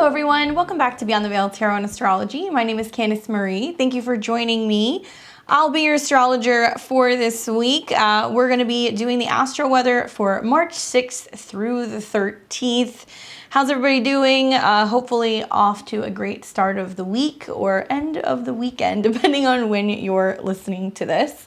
everyone, welcome back to Beyond the Veil Tarot and Astrology. My name is Candice Marie. Thank you for joining me. I'll be your astrologer for this week. We're going to be doing the astro weather for March 6th through the 13th. How's everybody doing? Hopefully off to a great start of the week or end of the weekend, depending on when you're listening to this.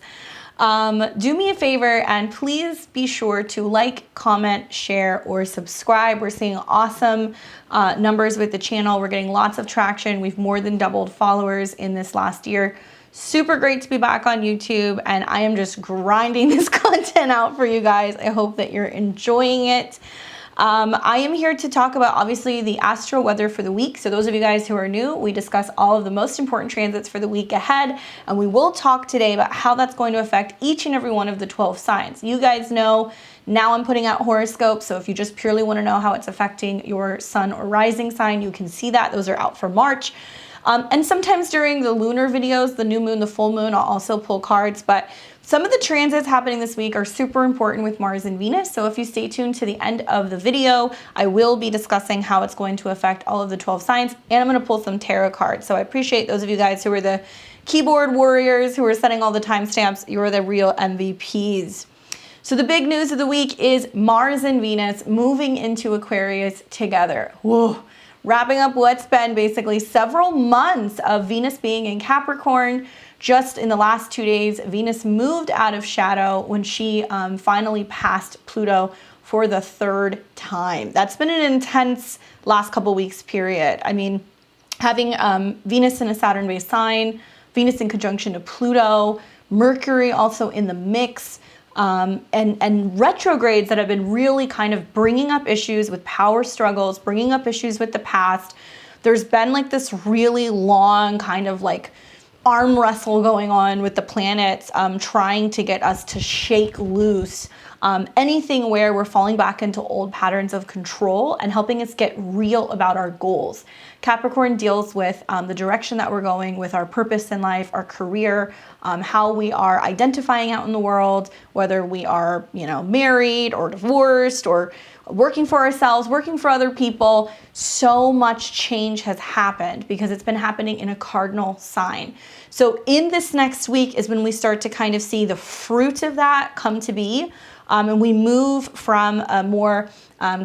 Do me a favor and please be sure to like, comment, share, or subscribe. We're seeing awesome numbers with the channel. We're getting lots of traction. We've more than doubled followers in this last year. Super great to be back on YouTube, and I am just grinding this content out for you guys. I hope that you're enjoying it. I am here to talk about, obviously, the astro weather for the week. So those of you guys who are new, we discuss all of the most important transits for the week ahead, and we will talk today about how that's going to affect each and every one of the 12 signs. You guys know now I'm putting out horoscopes, so if you just purely want to know how it's affecting your sun or rising sign, you can see that. Those are out for March. And sometimes during the lunar videos, the new moon, the full moon, I'll also pull cards, but some of the transits happening this week are super important with Mars and Venus. So if you stay tuned to the end of the video, I will be discussing how it's going to affect all of the 12 signs, and I'm going to pull some tarot cards. So I appreciate those of you guys who are the keyboard warriors, who are setting all the timestamps. You're the real MVPs. So the big news of the week is Mars and Venus moving into Aquarius together. Whoa. Wrapping up what's been basically several months of Venus being in Capricorn. Just in the last 2 days, Venus moved out of shadow when she finally passed Pluto for the third time. That's been an intense last couple weeks period. I mean, having Venus in a Saturn-based sign, Venus in conjunction to Pluto, Mercury also in the mix, and retrogrades that have been really kind of bringing up issues with power struggles, bringing up issues with the past. There's been like this really long kind of like arm wrestle going on with the planets, trying to get us to shake loose anything where we're falling back into old patterns of control and helping us get real about our goals. Capricorn deals with the direction that we're going with our purpose in life, our career, how we are identifying out in the world, whether we are, married or divorced or working for ourselves, working for other people. So much change has happened because it's been happening in a cardinal sign. So in this next week is when we start to kind of see the fruit of that come to be. And we move from a more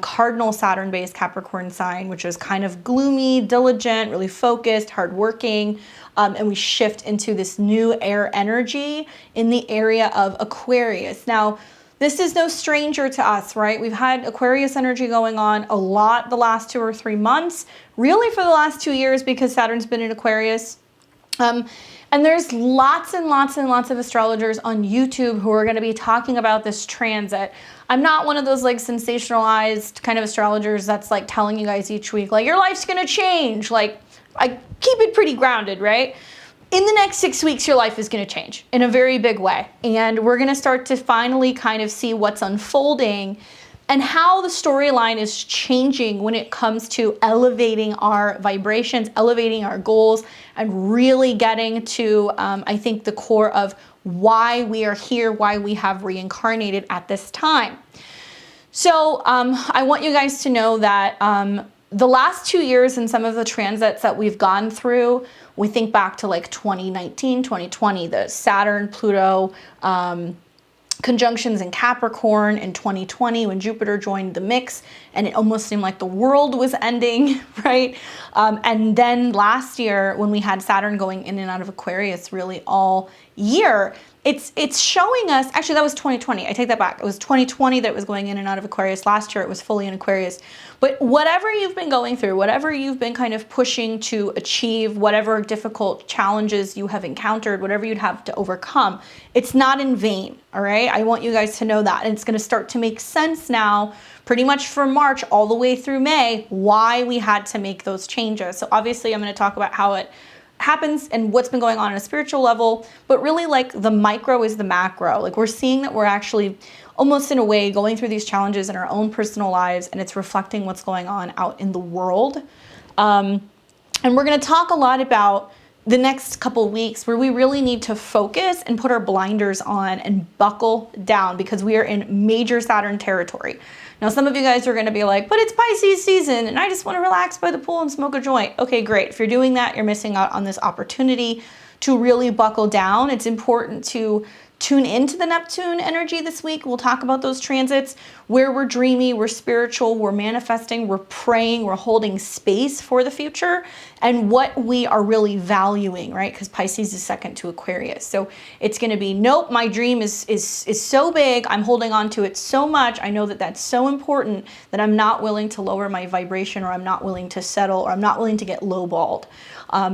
cardinal Saturn-based Capricorn sign, which is kind of gloomy, diligent, really focused, hardworking, and we shift into this new air energy in the area of Aquarius. Now, this is no stranger to us, right? We've had Aquarius energy going on a lot the last 2 or 3 months, really for the last 2 years because Saturn's been in Aquarius. And there's lots and lots and lots of astrologers on YouTube who are going to be talking about this transit. I'm not one of those like sensationalized kind of astrologers that's like telling you guys each week, like your life's going to change. Like I keep it pretty grounded, right? In the next 6 weeks, your life is going to change in a very big way. And we're going to start to finally kind of see what's unfolding and how the storyline is changing when it comes to elevating our vibrations, elevating our goals, and really getting to, I think, the core of why we are here, why we have reincarnated at this time. So I want you guys to know that the last 2 years and some of the transits that we've gone through, we think back to like 2019, 2020, the Saturn, Pluto, conjunctions in Capricorn in 2020 when Jupiter joined the mix and it almost seemed like the world was ending, right? And then last year when we had Saturn going in and out of Aquarius really all year, it's showing us, actually that was 2020, I take that back. It was 2020 that it was going in and out of Aquarius. Last year it was fully in Aquarius. But whatever you've been going through, whatever you've been kind of pushing to achieve, whatever difficult challenges you have encountered, whatever you'd have to overcome, it's not in vain, all right? I want you guys to know that. And it's going to start to make sense now, pretty much from March all the way through May, why we had to make those changes. So obviously I'm going to talk about how it happens and what's been going on a spiritual level, but really like the micro is the macro. Like we're seeing that we're actually almost in a way going through these challenges in our own personal lives, and it's reflecting what's going on out in the world. And we're going to talk a lot about the next couple weeks where we really need to focus and put our blinders on and buckle down, because we are in major Saturn territory. Now, some of you guys are going to be like, but it's Pisces season and I just want to relax by the pool and smoke a joint. Okay, great. If you're doing that, you're missing out on this opportunity to really buckle down. It's important to tune into the Neptune energy this week. We'll talk about those transits where we're dreamy, we're spiritual, we're manifesting, we're praying, we're holding space for the future, and what we are really valuing, right? Because Pisces is second to Aquarius. So it's going to be, nope, my dream is so big, I'm holding on to it so much, I know that that's so important that I'm not willing to lower my vibration, or I'm not willing to settle, or I'm not willing to get lowballed.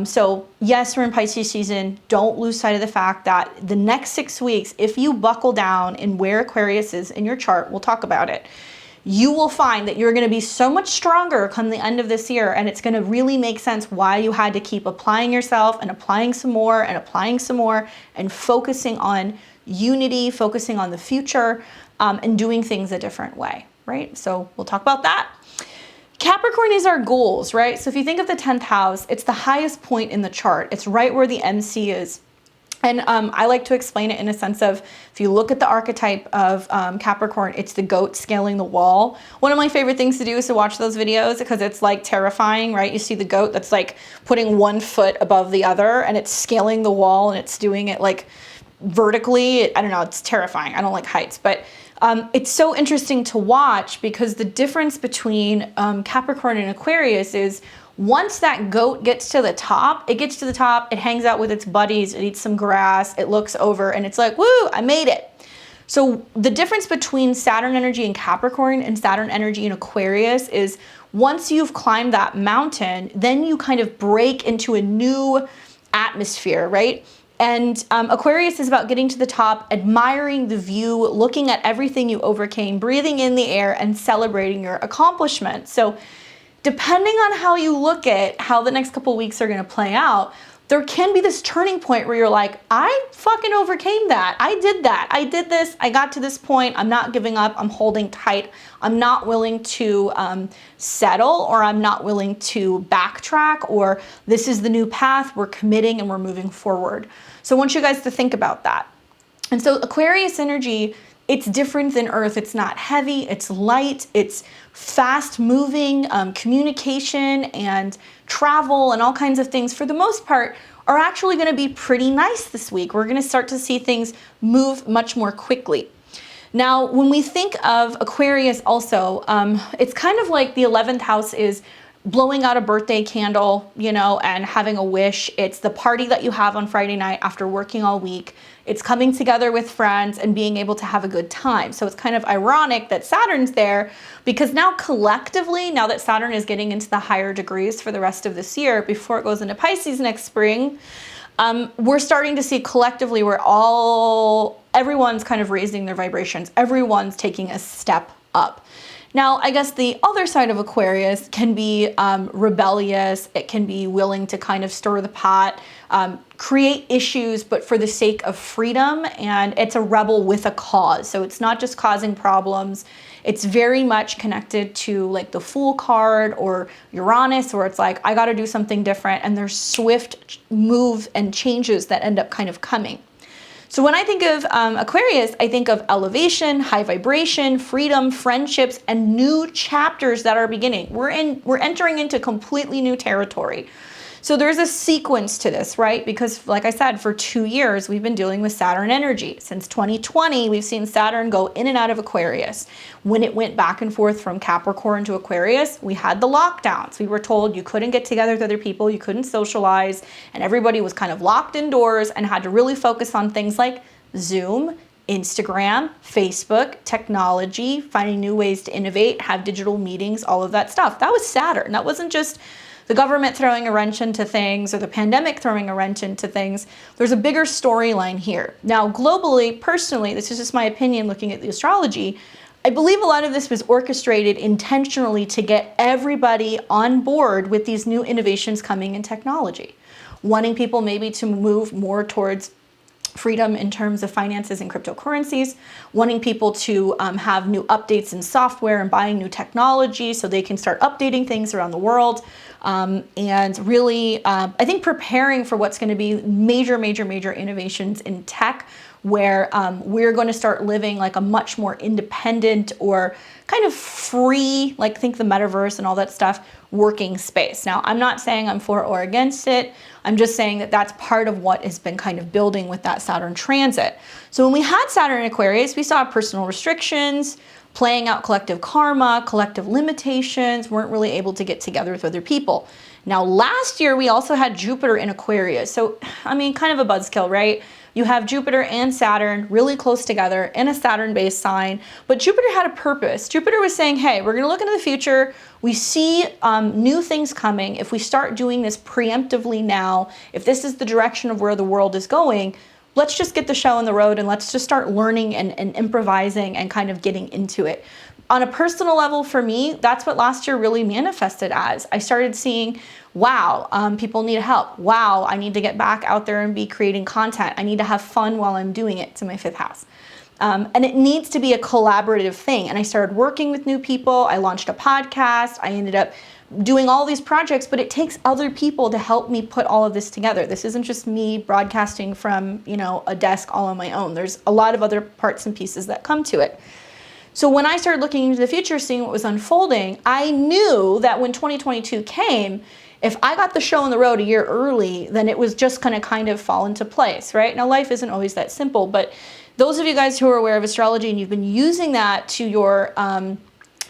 So yes, we're in Pisces season. Don't lose sight of the fact that the next 6 weeks, if you buckle down in where Aquarius is in your chart, we'll talk about it, you will find that you're going to be so much stronger come the end of this year. And it's going to really make sense why you had to keep applying yourself and applying some more and applying some more and focusing on unity, focusing on the future, and doing things a different way, right? So we'll talk about that. Capricorn is our goals, right? So if you think of the 10th house, it's the highest point in the chart. It's right where the MC is. And I like to explain it in a sense of, if you look at the archetype of Capricorn, it's the goat scaling the wall. One of my favorite things to do is to watch those videos, because it's like terrifying, right? You see the goat that's like putting one foot above the other and it's scaling the wall, and it's doing it like vertically. I don't know, it's terrifying. I don't like heights, but it's so interesting to watch, because the difference between Capricorn and Aquarius is, once that goat gets to the top, it hangs out with its buddies, it eats some grass, it looks over, and it's like, woo, I made it. So the difference between Saturn energy in Capricorn and Saturn energy in Aquarius is, once you've climbed that mountain, then you kind of break into a new atmosphere, right? And Aquarius is about getting to the top, admiring the view, looking at everything you overcame, breathing in the air, and celebrating your accomplishments. So depending on how you look at how the next couple weeks are going to play out, there can be this turning point where you're like, I fucking overcame that. I did that. I did this. I got to this point. I'm not giving up. I'm holding tight. I'm not willing to settle, or I'm not willing to backtrack, or this is the new path. We're committing and we're moving forward. So I want you guys to think about that. And so Aquarius energy, it's different than Earth. It's not heavy, it's light, it's fast moving. Communication and travel and all kinds of things, for the most part, are actually going to be pretty nice this week. We're going to start to see things move much more quickly. Now, when we think of Aquarius also, it's kind of like the 11th house is blowing out a birthday candle, you know, and having a wish. It's the party that you have on Friday night after working all week. It's coming together with friends and being able to have a good time. So it's kind of ironic that Saturn's there, because now collectively, now that Saturn is getting into the higher degrees for the rest of this year, before it goes into Pisces next spring, we're starting to see collectively where everyone's kind of raising their vibrations. Everyone's taking a step up. Now, I guess the other side of Aquarius can be rebellious. It can be willing to kind of stir the pot, create issues, but for the sake of freedom. And it's a rebel with a cause. So it's not just causing problems. It's very much connected to like the Fool card or Uranus, where it's like, I got to do something different. And there's swift moves and changes that end up kind of coming. So when I think of Aquarius, I think of elevation, high vibration, freedom, friendships, and new chapters that are beginning. We're entering into completely new territory. So there's a sequence to this, right? Because like I said, for 2 years, we've been dealing with Saturn energy. Since 2020, we've seen Saturn go in and out of Aquarius. When it went back and forth from Capricorn to Aquarius, we had the lockdowns. We were told you couldn't get together with other people, you couldn't socialize, and everybody was kind of locked indoors and had to really focus on things like Zoom, Instagram, Facebook, technology, finding new ways to innovate, have digital meetings, all of that stuff. That was Saturn. That wasn't just the government throwing a wrench into things or the pandemic throwing a wrench into things. There's a bigger storyline here. Now, globally, personally, this is just my opinion looking at the astrology, I believe a lot of this was orchestrated intentionally to get everybody on board with these new innovations coming in technology, wanting people maybe to move more towards freedom in terms of finances and cryptocurrencies, wanting people to have new updates in software and buying new technology so they can start updating things around the world. And really, I think preparing for what's going to be major innovations in tech, where we're going to start living like a much more independent or kind of free, like think the metaverse and all that stuff, working space. Now, I'm not saying I'm for or against it. I'm just saying that that's part of what has been kind of building with that Saturn transit. So when we had Saturn in Aquarius, we saw personal restrictions, playing out collective karma, collective limitations, weren't really able to get together with other people. Now, last year, we also had Jupiter in Aquarius. So, I mean, kind of a buzzkill, right? You have Jupiter and Saturn really close together in a Saturn-based sign, but Jupiter had a purpose. Jupiter was saying, hey, we're gonna look into the future. We see new things coming. If we start doing this preemptively now, if this is the direction of where the world is going, let's just get the show on the road and let's just start learning and improvising and kind of getting into it. On a personal level for me, that's what last year really manifested as. I started seeing, wow, people need help. Wow, I need to get back out there and be creating content. I need to have fun while I'm doing it. It's in my 5th house. And it needs to be a collaborative thing. And I started working with new people. I launched a podcast. I ended up doing all these projects, but it takes other people to help me put all of this together. This isn't just me broadcasting from, a desk all on my own. There's a lot of other parts and pieces that come to it. So when I started looking into the future, seeing what was unfolding, I knew that when 2022 came, if I got the show on the road a year early, then it was just going to kind of fall into place, right? Now, life isn't always that simple, but those of you guys who are aware of astrology and you've been using that to your,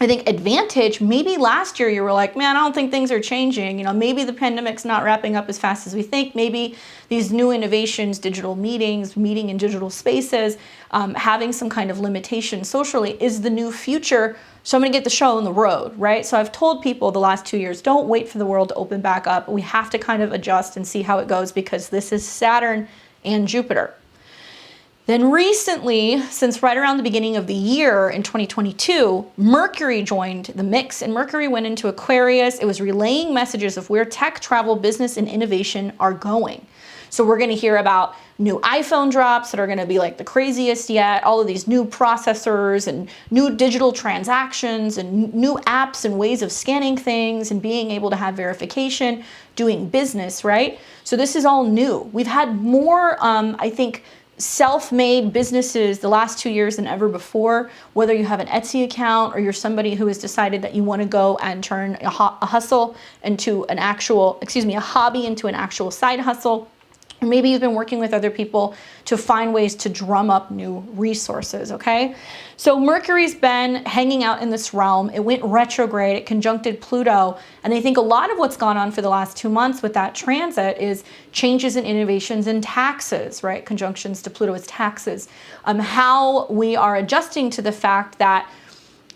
I think, advantage, maybe last year you were like, man, I don't think things are changing. Maybe the pandemic's not wrapping up as fast as we think. Maybe these new innovations, digital meetings, meeting in digital spaces, having some kind of limitation socially is the new future. So I'm going to get the show on the road, right? So I've told people the last 2 years, don't wait for the world to open back up. We have to kind of adjust and see how it goes because this is Saturn and Jupiter. Then recently, since right around the beginning of the year in 2022, Mercury joined the mix and Mercury went into Aquarius. It was relaying messages of where tech, travel, business, and innovation are going. So we're going to hear about new iPhone drops that are going to be like the craziest yet, all of these new processors and new digital transactions and new apps and ways of scanning things and being able to have verification, doing business, right? So this is all new. We've had more, I think, self-made businesses the last 2 years than ever before, whether you have an Etsy account or you're somebody who has decided that you want to go and turn a hustle into an actual, a hobby into an actual side hustle. Or maybe you've been working with other people to find ways to drum up new resources, okay? So Mercury's been hanging out in this realm. It went retrograde, it conjuncted Pluto, and I think a lot of what's gone on for the last 2 months with that transit is changes and innovations in taxes, right? Conjunctions to Pluto is taxes. How we are adjusting to the fact that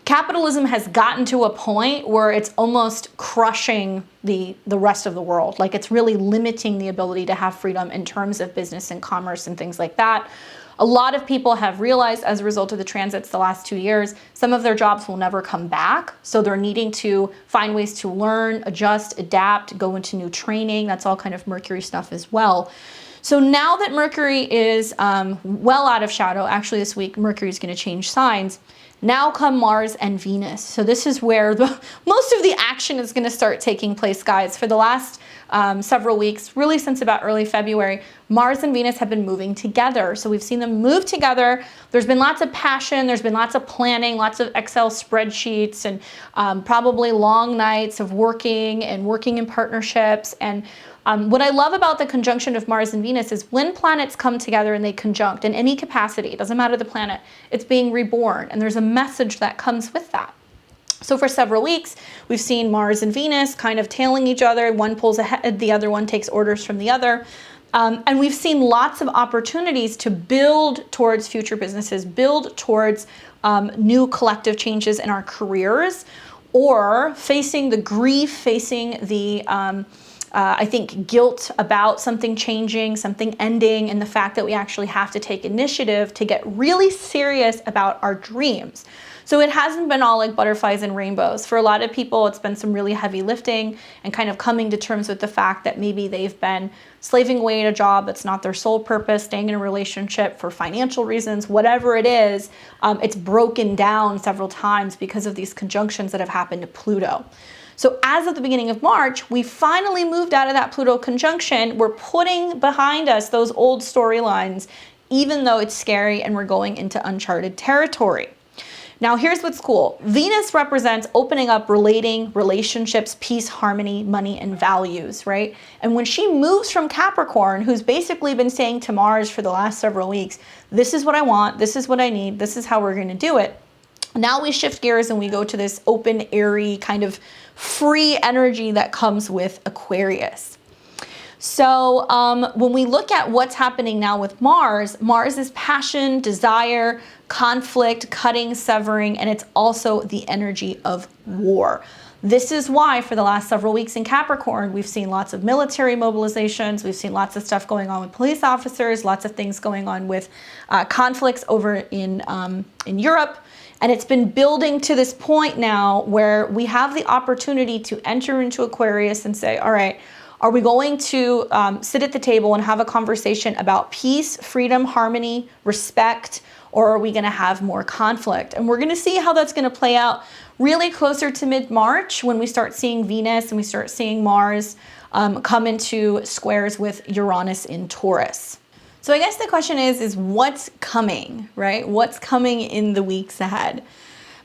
capitalism has gotten to a point where it's almost crushing the rest of the world. Like it's really limiting the ability to have freedom in terms of business and commerce and things like that. A lot of people have realized as a result of the transits the last 2 years, some of their jobs will never come back. So they're needing to find ways to learn, adjust, adapt, go into new training. That's all kind of Mercury stuff as well. So now that Mercury is well out of shadow, actually this week Mercury is going to change signs. Now come Mars and Venus. So this is where most of the action is going to start taking place, guys. For the last several weeks, really since about early February, Mars and Venus have been moving together. So we've seen them move together. There's been lots of passion. There's been lots of planning, lots of Excel spreadsheets, and probably long nights of working in partnerships. And what I love about the conjunction of Mars and Venus is when planets come together and they conjunct in any capacity, it doesn't matter the planet, it's being reborn. And there's a message that comes with that. So for several weeks, we've seen Mars and Venus kind of tailing each other. One pulls ahead, the other one takes orders from the other. And we've seen lots of opportunities to build towards future businesses, build towards new collective changes in our careers, or facing the grief, facing the I think guilt about something changing, something ending, and the fact that we actually have to take initiative to get really serious about our dreams. So it hasn't been all like butterflies and rainbows. For a lot of people, it's been some really heavy lifting and kind of coming to terms with the fact that maybe they've been slaving away at a job that's not their sole purpose, staying in a relationship for financial reasons, whatever it is. It's broken down several times because of these conjunctions that have happened to Pluto. So as of the beginning of March, we finally moved out of that Pluto conjunction. We're putting behind us those old storylines, even though it's scary and we're going into uncharted territory. Now, here's what's cool. Venus represents opening up, relating, relationships, peace, harmony, money, and values, right? And when she moves from Capricorn, who's basically been saying to Mars for the last several weeks, this is what I want, this is what I need, this is how we're going to do it. Now we shift gears and we go to this open, airy, kind of free energy that comes with Aquarius. So when we look at what's happening now with Mars, Mars is passion, desire, conflict, cutting, severing, and it's also the energy of war. This is why for the last several weeks in Capricorn, we've seen lots of military mobilizations. We've seen lots of stuff going on with police officers, lots of things going on with conflicts over in Europe. And it's been building to this point now where we have the opportunity to enter into Aquarius and say, all right, are we going to sit at the table and have a conversation about peace, freedom, harmony, respect, or are we going to have more conflict? And we're going to see how that's going to play out really closer to mid-March when we start seeing Venus and we start seeing Mars come into squares with Uranus in Taurus. So I guess the question is what's coming, right? What's coming in the weeks ahead?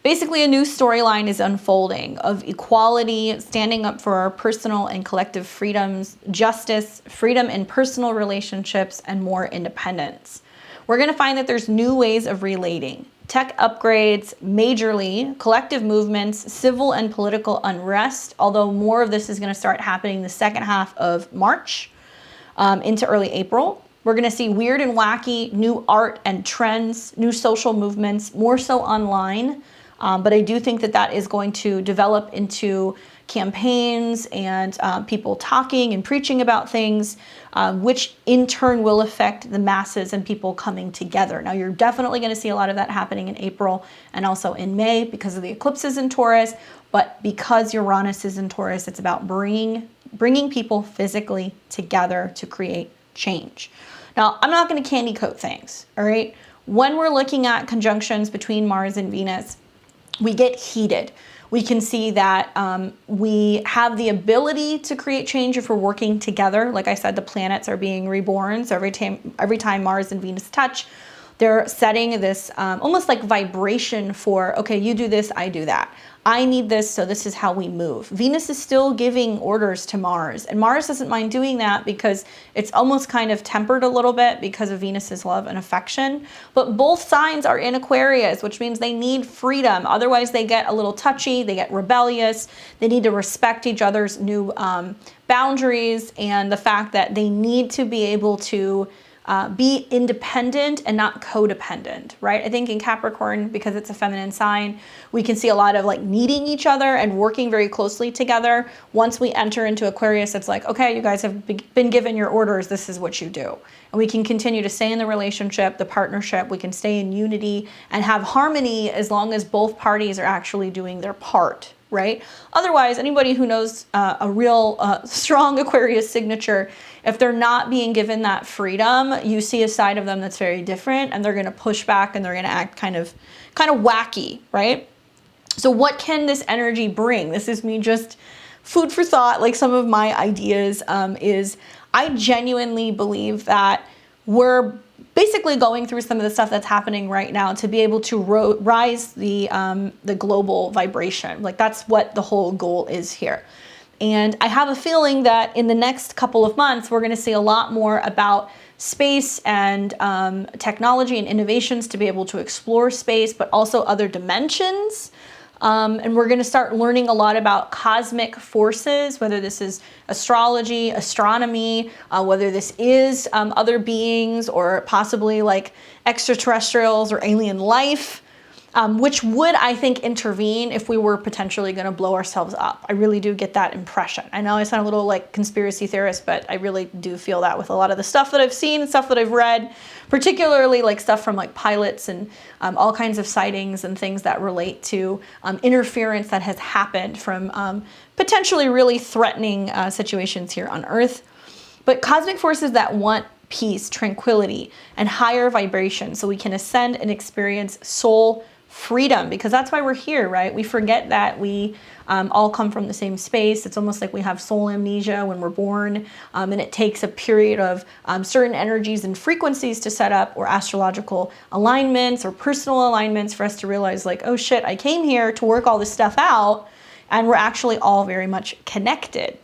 Basically, a new storyline is unfolding of equality, standing up for our personal and collective freedoms, justice, freedom in personal relationships, and more independence. We're going to find that there's new ways of relating, tech upgrades, majorly, collective movements, civil and political unrest, although more of this is going to start happening the second half of March into early April. We're going to see weird and wacky new art and trends, new social movements, more so online. But I do think that that is going to develop into campaigns and people talking and preaching about things, which in turn will affect the masses and people coming together. Now, you're definitely going to see a lot of that happening in April and also in May because of the eclipses in Taurus. But because Uranus is in Taurus, it's about bringing people physically together to create change. Now, I'm not going to candy coat things, all right? When we're looking at conjunctions between Mars and Venus, we get heated. We can see that we have the ability to create change if we're working together. Like I said, the planets are being reborn. So every time Mars and Venus touch, they're setting this almost like vibration for, okay, you do this, I do that. I need this, so this is how we move. Venus is still giving orders to Mars, and Mars doesn't mind doing that because it's almost kind of tempered a little bit because of Venus's love and affection. But both signs are in Aquarius, which means they need freedom. Otherwise, they get a little touchy, they get rebellious, they need to respect each other's new boundaries, and the fact that they need to be able to be independent and not codependent, right? I think in Capricorn, because it's a feminine sign, we can see a lot of like needing each other and working very closely together. Once we enter into Aquarius, it's like, okay, you guys have been given your orders. This is what you do. And we can continue to stay in the relationship, the partnership. We can stay in unity and have harmony as long as both parties are actually doing their part, right? Otherwise, anybody who knows a real strong Aquarius signature, if they're not being given that freedom, you see a side of them that's very different, and they're going to push back and they're going to act kind of wacky, right? So what can this energy bring? This is me just food for thought. Like some of my ideas is I genuinely believe that we're basically going through some of the stuff that's happening right now to be able to rise the global vibration. Like that's what the whole goal is here. And I have a feeling that in the next couple of months, we're going to see a lot more about space and technology and innovations to be able to explore space, but also other dimensions. And we're going to start learning a lot about cosmic forces, whether this is astrology, astronomy, whether this is other beings or possibly like extraterrestrials or alien life. which would, I think, intervene if we were potentially going to blow ourselves up. I really do get that impression. I know I sound a little like conspiracy theorist, but I really do feel that with a lot of the stuff that I've seen and stuff that I've read, particularly like stuff from like pilots and all kinds of sightings and things that relate to interference that has happened from potentially really threatening situations here on Earth. But cosmic forces that want peace, tranquility, and higher vibration so we can ascend and experience soul freedom, because that's why we're here, right? We forget that we all come from the same space. It's almost like we have soul amnesia when we're born, and it takes a period of certain energies and frequencies to set up, or astrological alignments or personal alignments for us to realize like, oh shit, I came here to work all this stuff out, and we're actually all very much connected.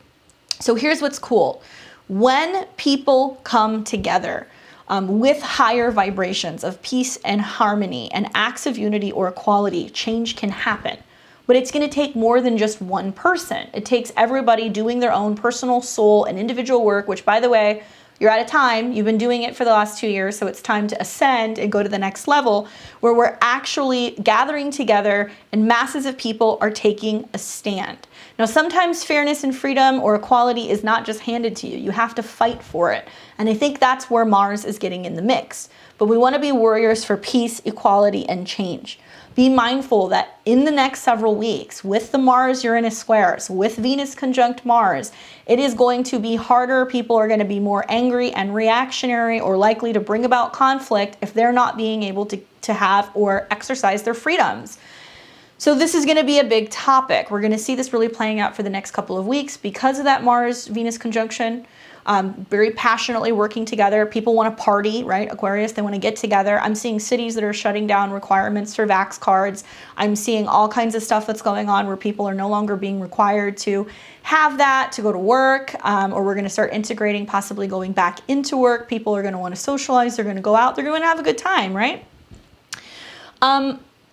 So here's what's cool. When people come together, with higher vibrations of peace and harmony and acts of unity or equality, change can happen. But it's going to take more than just one person. It takes everybody doing their own personal soul and individual work, which, by the way, you're at a time, you've been doing it for the last 2 years, so it's time to ascend and go to the next level where we're actually gathering together and masses of people are taking a stand. Now, sometimes fairness and freedom or equality is not just handed to you. You have to fight for it. And I think that's where Mars is getting in the mix. But we want to be warriors for peace, equality, and change. Be mindful that in the next several weeks, with the Mars-Uranus squares, with Venus conjunct Mars, it is going to be harder. People are going to be more angry and reactionary, or likely to bring about conflict if they're not being able to have or exercise their freedoms. So this is going to be a big topic. We're going to see this really playing out for the next couple of weeks because of that Mars-Venus conjunction. Very passionately working together. People want to party, right? Aquarius, they want to get together. I'm seeing cities that are shutting down requirements for vax cards. I'm seeing all kinds of stuff that's going on where people are no longer being required to have that to go to work, or we're going to start integrating, possibly going back into work. People are going to want to socialize. They're going to go out. They're going to have a good time, right?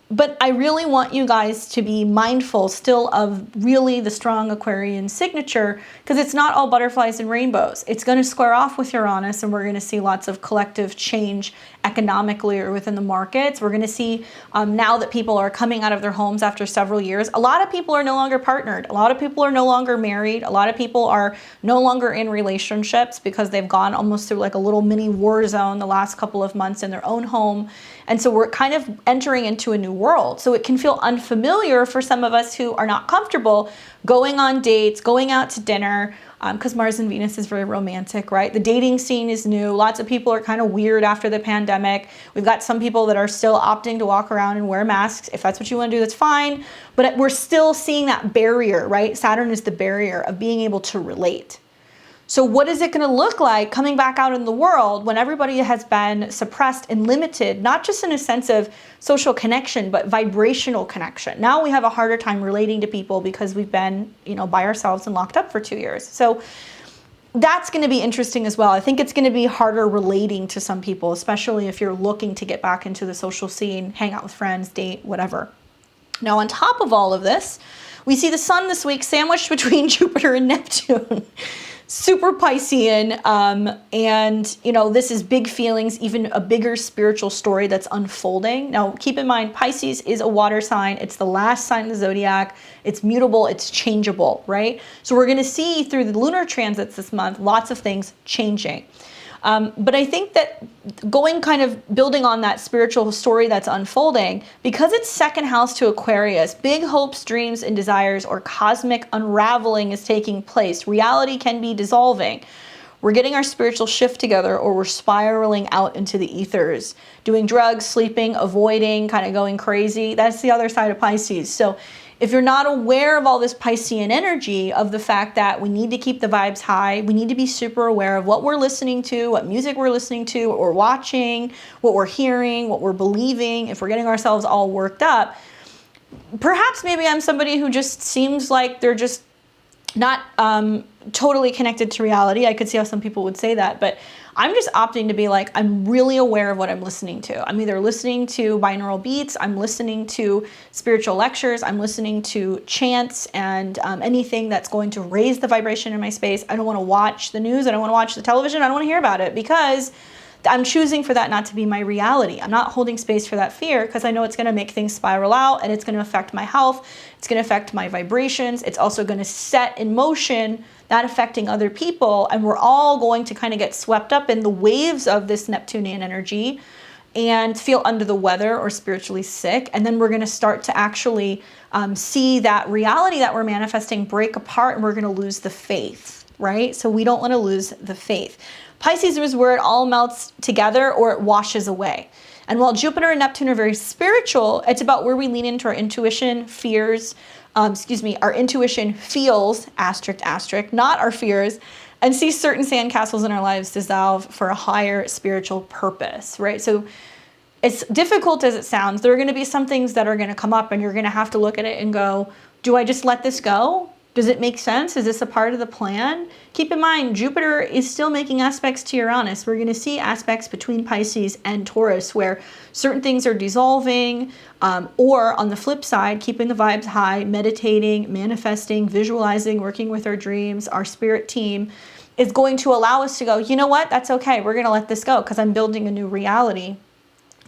But I really want you guys to be mindful still of really the strong Aquarian signature, because it's not all butterflies and rainbows. It's going to square off with Uranus, and we're going to see lots of collective change economically or within the markets. We're going to see now that people are coming out of their homes after several years, a lot of people are no longer partnered. A lot of people are no longer married. A lot of people are no longer in relationships because they've gone almost through like a little mini war zone the last couple of months in their own home. And so we're kind of entering into a new world. So it can feel unfamiliar for some of us who are not comfortable going on dates, going out to dinner, because Mars and Venus is very romantic, right? The dating scene is new. Lots of people are kind of weird after the pandemic. We've got some people that are still opting to walk around and wear masks. If that's what you want to do, that's fine. But we're still seeing that barrier, right? Saturn is the barrier of being able to relate. So what is it going to look like coming back out in the world when everybody has been suppressed and limited, not just in a sense of social connection, but vibrational connection? Now we have a harder time relating to people because we've been, by ourselves and locked up for 2 years. So that's going to be interesting as well. I think it's going to be harder relating to some people, especially if you're looking to get back into the social scene, hang out with friends, date, whatever. Now, on top of all of this, we see the sun this week sandwiched between Jupiter and Neptune. Super Piscean, and this is big feelings, even a bigger spiritual story that's unfolding. Now, keep in mind, Pisces is a water sign. It's the last sign of the zodiac. It's mutable. It's changeable, right? So we're going to see through the lunar transits this month, lots of things changing. But I think that going kind of building on that spiritual story that's unfolding, because it's second house to Aquarius, big hopes, dreams, and desires, or cosmic unraveling is taking place. Reality can be dissolving. We're getting our spiritual shift together, or we're spiraling out into the ethers, doing drugs, sleeping, avoiding, kind of going crazy. That's the other side of Pisces. So if you're not aware of all this Piscean energy, of the fact that we need to keep the vibes high, we need to be super aware of what we're listening to, what music we're listening to, what we're watching, what we're hearing, what we're believing, if we're getting ourselves all worked up, perhaps maybe I'm somebody who just seems like they're just not totally connected to reality. I could see how some people would say that, but I'm just opting to be like, I'm really aware of what I'm listening to. I'm either listening to binaural beats, I'm listening to spiritual lectures, I'm listening to chants, and anything that's going to raise the vibration in my space. I don't want to watch the news. I don't want to watch the television. I don't want to hear about it, because I'm choosing for that not to be my reality. I'm not holding space for that fear because I know it's going to make things spiral out, and it's going to affect my health. It's going to affect my vibrations. It's also going to set in motion that affecting other people. And we're all going to kind of get swept up in the waves of this Neptunian energy and feel under the weather or spiritually sick. And then we're going to start to actually see that reality that we're manifesting break apart, and we're going to lose the faith, right? So we don't want to lose the faith. Pisces is where it all melts together or it washes away. And while Jupiter and Neptune are very spiritual, it's about where we lean into our intuition, fears, our intuition feels, asterisk, not our fears, and see certain sandcastles in our lives dissolve for a higher spiritual purpose, right? So as difficult as it sounds, there are going to be some things that are going to come up, and you're going to have to look at it and go, do I just let this go? Does it make sense? Is this a part of the plan? Keep in mind, Jupiter is still making aspects to Uranus. We're going to see aspects between Pisces and Taurus where certain things are dissolving, or on the flip side, keeping the vibes high, meditating, manifesting, visualizing, working with our dreams, our spirit team is going to allow us to go, you know what? That's okay. We're going to let this go because I'm building a new reality.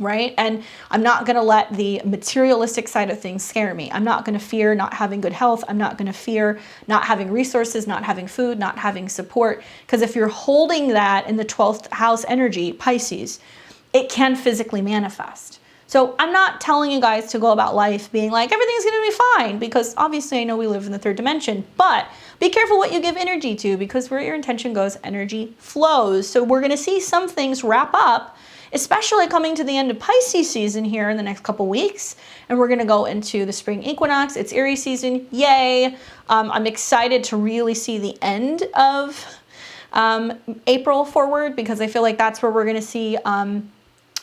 Right? And I'm not going to let the materialistic side of things scare me. I'm not going to fear not having good health. I'm not going to fear not having resources, not having food, not having support. Because if you're holding that in the 12th house energy, Pisces, it can physically manifest. So I'm not telling you guys to go about life being like, everything's going to be fine, because obviously I know we live in the third dimension, but be careful what you give energy to, because where your intention goes, energy flows. So we're going to see some things wrap up, especially coming to the end of Pisces season here in the next couple weeks. And we're going to go into the spring equinox. It's Aries season. Yay. I'm excited to really see the end of April forward, because I feel like that's where we're going to see a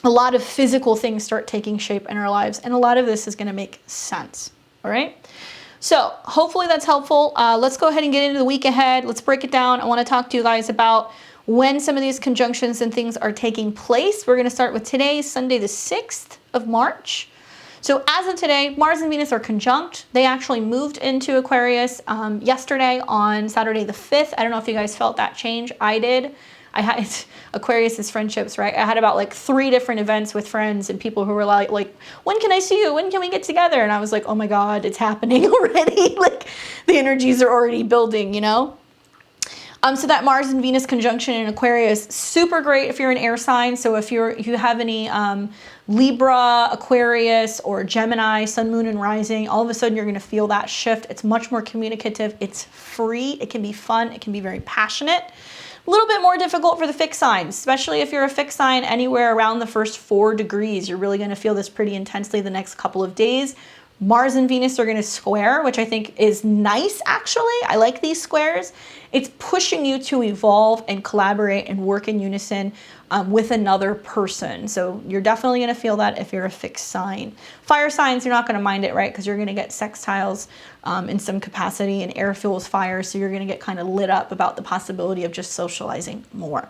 lot of physical things start taking shape in our lives. And a lot of this is going to make sense. All right. So hopefully that's helpful. Let's go ahead and get into the week ahead. Let's break it down. I want to talk to you guys about when some of these conjunctions and things are taking place. We're going to start with today, Sunday, the 6th of March. So as of today, Mars and Venus are conjunct. They actually moved into Aquarius yesterday on Saturday the 5th. I don't know if you guys felt that change. I did. I had Aquarius is friendships, right? I had about like 3 different events with friends and people who were like, when can I see you? When can we get together? And I was like, oh my God, it's happening already. Like the energies are already building, you know? So that Mars and Venus conjunction in Aquarius, super great if you're an air sign. So if you have any Libra, Aquarius, or Gemini, Sun, Moon, and Rising, all of a sudden you're going to feel that shift. It's much more communicative. It's free. It can be fun. It can be very passionate. A little bit more difficult for the fixed signs, especially if you're a fixed sign anywhere around the first 4 degrees. You're really going to feel this pretty intensely the next couple of days. Mars and Venus are going to square, which I think is nice, actually. I like these squares. It's pushing you to evolve and collaborate and work in unison with another person. So you're definitely going to feel that if you're a fixed sign. Fire signs, you're not going to mind it, right? Because you're going to get sextiles in some capacity, and air fuels fire. So you're going to get kind of lit up about the possibility of just socializing more.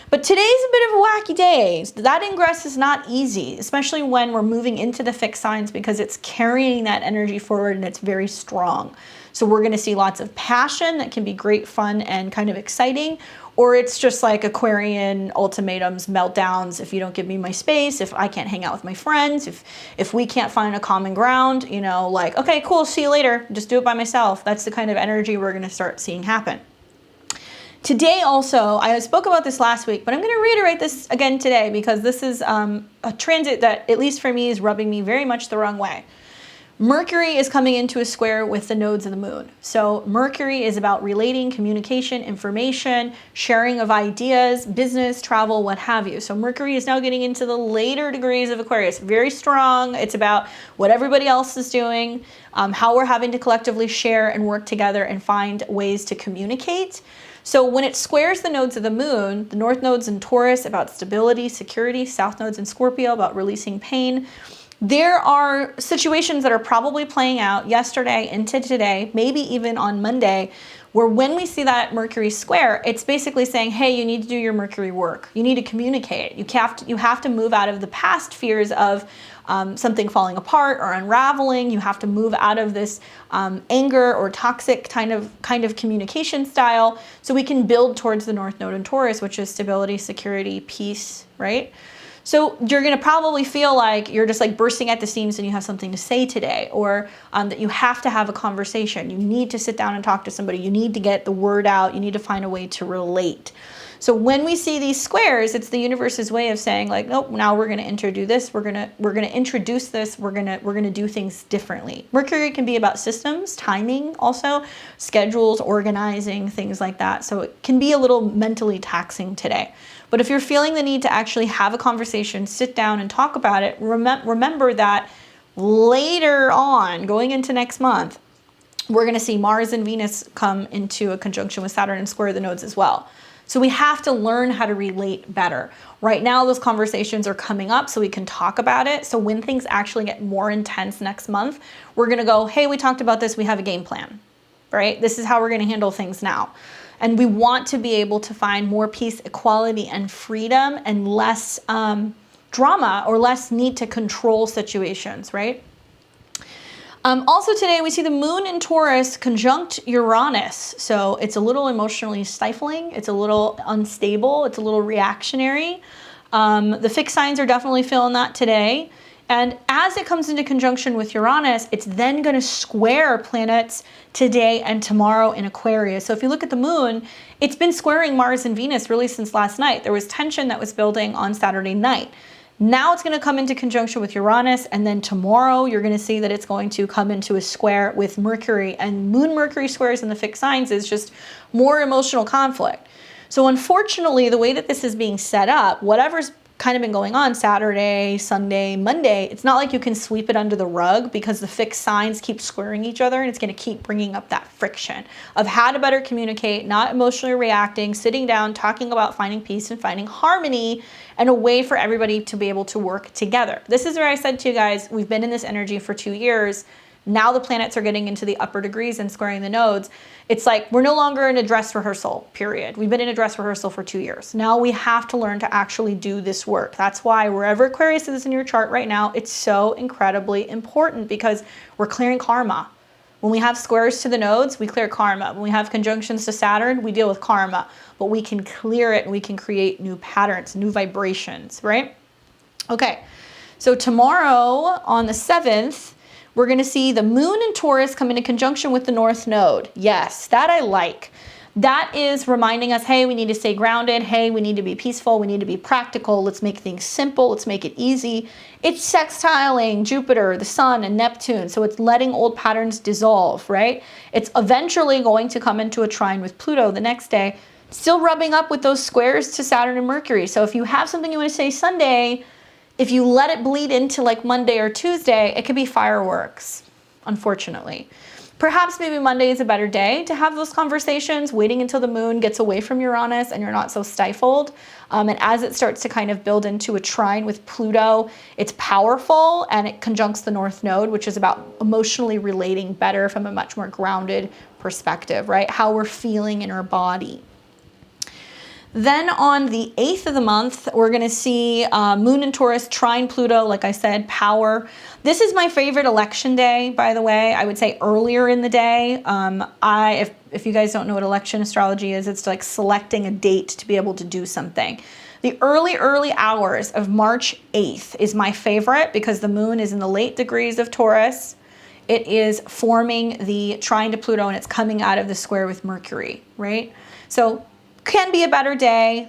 But today's a bit of a wacky day. That ingress is not easy, especially when we're moving into the fixed signs, because it's carrying that energy forward and it's very strong. So we're going to see lots of passion that can be great fun and kind of exciting, or it's just like Aquarian ultimatums, meltdowns. If you don't give me my space, if I can't hang out with my friends, if we can't find a common ground, you know, like, okay, cool, see you later. Just do it by myself. That's the kind of energy we're going to start seeing happen. Today also, I spoke about this last week, but I'm going to reiterate this again today, because this is a transit that, at least for me, is rubbing me very much the wrong way. Mercury is coming into a square with the nodes of the moon. So Mercury is about relating, communication, information, sharing of ideas, business, travel, what have you. So Mercury is now getting into the later degrees of Aquarius. Very strong. It's about what everybody else is doing, how we're having to collectively share and work together and find ways to communicate. So when it squares the nodes of the moon, the north nodes in Taurus about stability, security, south nodes in Scorpio about releasing pain, there are situations that are probably playing out yesterday into today, maybe even on Monday, where when we see that Mercury square, it's basically saying, hey, you need to do your Mercury work. You need to communicate. You have to move out of the past fears of something falling apart or unraveling. You have to move out of this anger or toxic kind of communication style, so we can build towards the North Node in Taurus, which is stability, security, peace, right? So you're going to probably feel like you're just like bursting at the seams and you have something to say today, or that you have to have a conversation. You need to sit down and talk to somebody. You need to get the word out. You need to find a way to relate. So when we see these squares, it's the universe's way of saying like, nope, now we're going to introduce this. We're going to introduce this. We're going to do things differently. Mercury can be about systems, timing, also schedules, organizing, things like that. So it can be a little mentally taxing today. But if you're feeling the need to actually have a conversation, sit down and talk about it, remember that later on, going into next month, we're going to see Mars and Venus come into a conjunction with Saturn and square the nodes as well. So we have to learn how to relate better. Right now, those conversations are coming up so we can talk about it. So when things actually get more intense next month, we're going to go, hey, we talked about this. We have a game plan, right? This is how we're going to handle things now. And we want to be able to find more peace, equality, and freedom, and less drama or less need to control situations, right? Also today, we see the moon in Taurus conjunct Uranus. So it's a little emotionally stifling. It's a little unstable. It's a little reactionary. The fixed signs are definitely feeling that today. And as it comes into conjunction with Uranus, it's then going to square planets today and tomorrow in Aquarius. So if you look at the moon, it's been squaring Mars and Venus really since last night. There was tension that was building on Saturday night. Now it's going to come into conjunction with Uranus, and then tomorrow you're going to see that it's going to come into a square with Mercury. And Moon-Mercury squares in the fixed signs is just more emotional conflict. So unfortunately, the way that this is being set up, whatever's kind of been going on Saturday, Sunday, Monday, it's not like you can sweep it under the rug, because the fixed signs keep squaring each other, and it's going to keep bringing up that friction of how to better communicate, not emotionally reacting, sitting down, talking about finding peace and finding harmony, and a way for everybody to be able to work together. This is where I said to you guys, we've been in this energy for 2 years. Now the planets are getting into the upper degrees and squaring the nodes. It's like we're no longer in a dress rehearsal period. We've been in a dress rehearsal for 2 years. Now we have to learn to actually do this work. That's why wherever Aquarius is in your chart right now, it's so incredibly important, because we're clearing karma. When we have squares to the nodes, we clear karma. When we have conjunctions to Saturn, we deal with karma. But we can clear it and we can create new patterns, new vibrations, right? Okay, so tomorrow on the 7th, we're going to see the moon in Taurus come into conjunction with the North Node. Yes, that I like. That is reminding us, hey, we need to stay grounded. Hey, we need to be peaceful. We need to be practical. Let's make things simple. Let's make it easy. It's sextiling Jupiter, the Sun, and Neptune. So it's letting old patterns dissolve, right? It's eventually going to come into a trine with Pluto the next day, still rubbing up with those squares to Saturn and Mercury. So if you have something you want to say Sunday, if you let it bleed into like Monday or Tuesday, it could be fireworks, unfortunately. Perhaps maybe Monday is a better day to have those conversations, waiting until the moon gets away from Uranus and you're not so stifled. And as it starts to kind of build into a trine with Pluto, it's powerful, and it conjuncts the North Node, which is about emotionally relating better from a much more grounded perspective, right? How we're feeling in our body. Then on the 8th of the month, we're going to see Moon in Taurus trine Pluto, like I said, power. This is my favorite election day, by the way. I would say earlier in the day. If you guys don't know what election astrology is, it's like selecting a date to be able to do something. The early hours of March 8th is my favorite, because the moon is in the late degrees of Taurus. It is forming the trine to Pluto, and it's coming out of the square with Mercury, right? So can be a better day,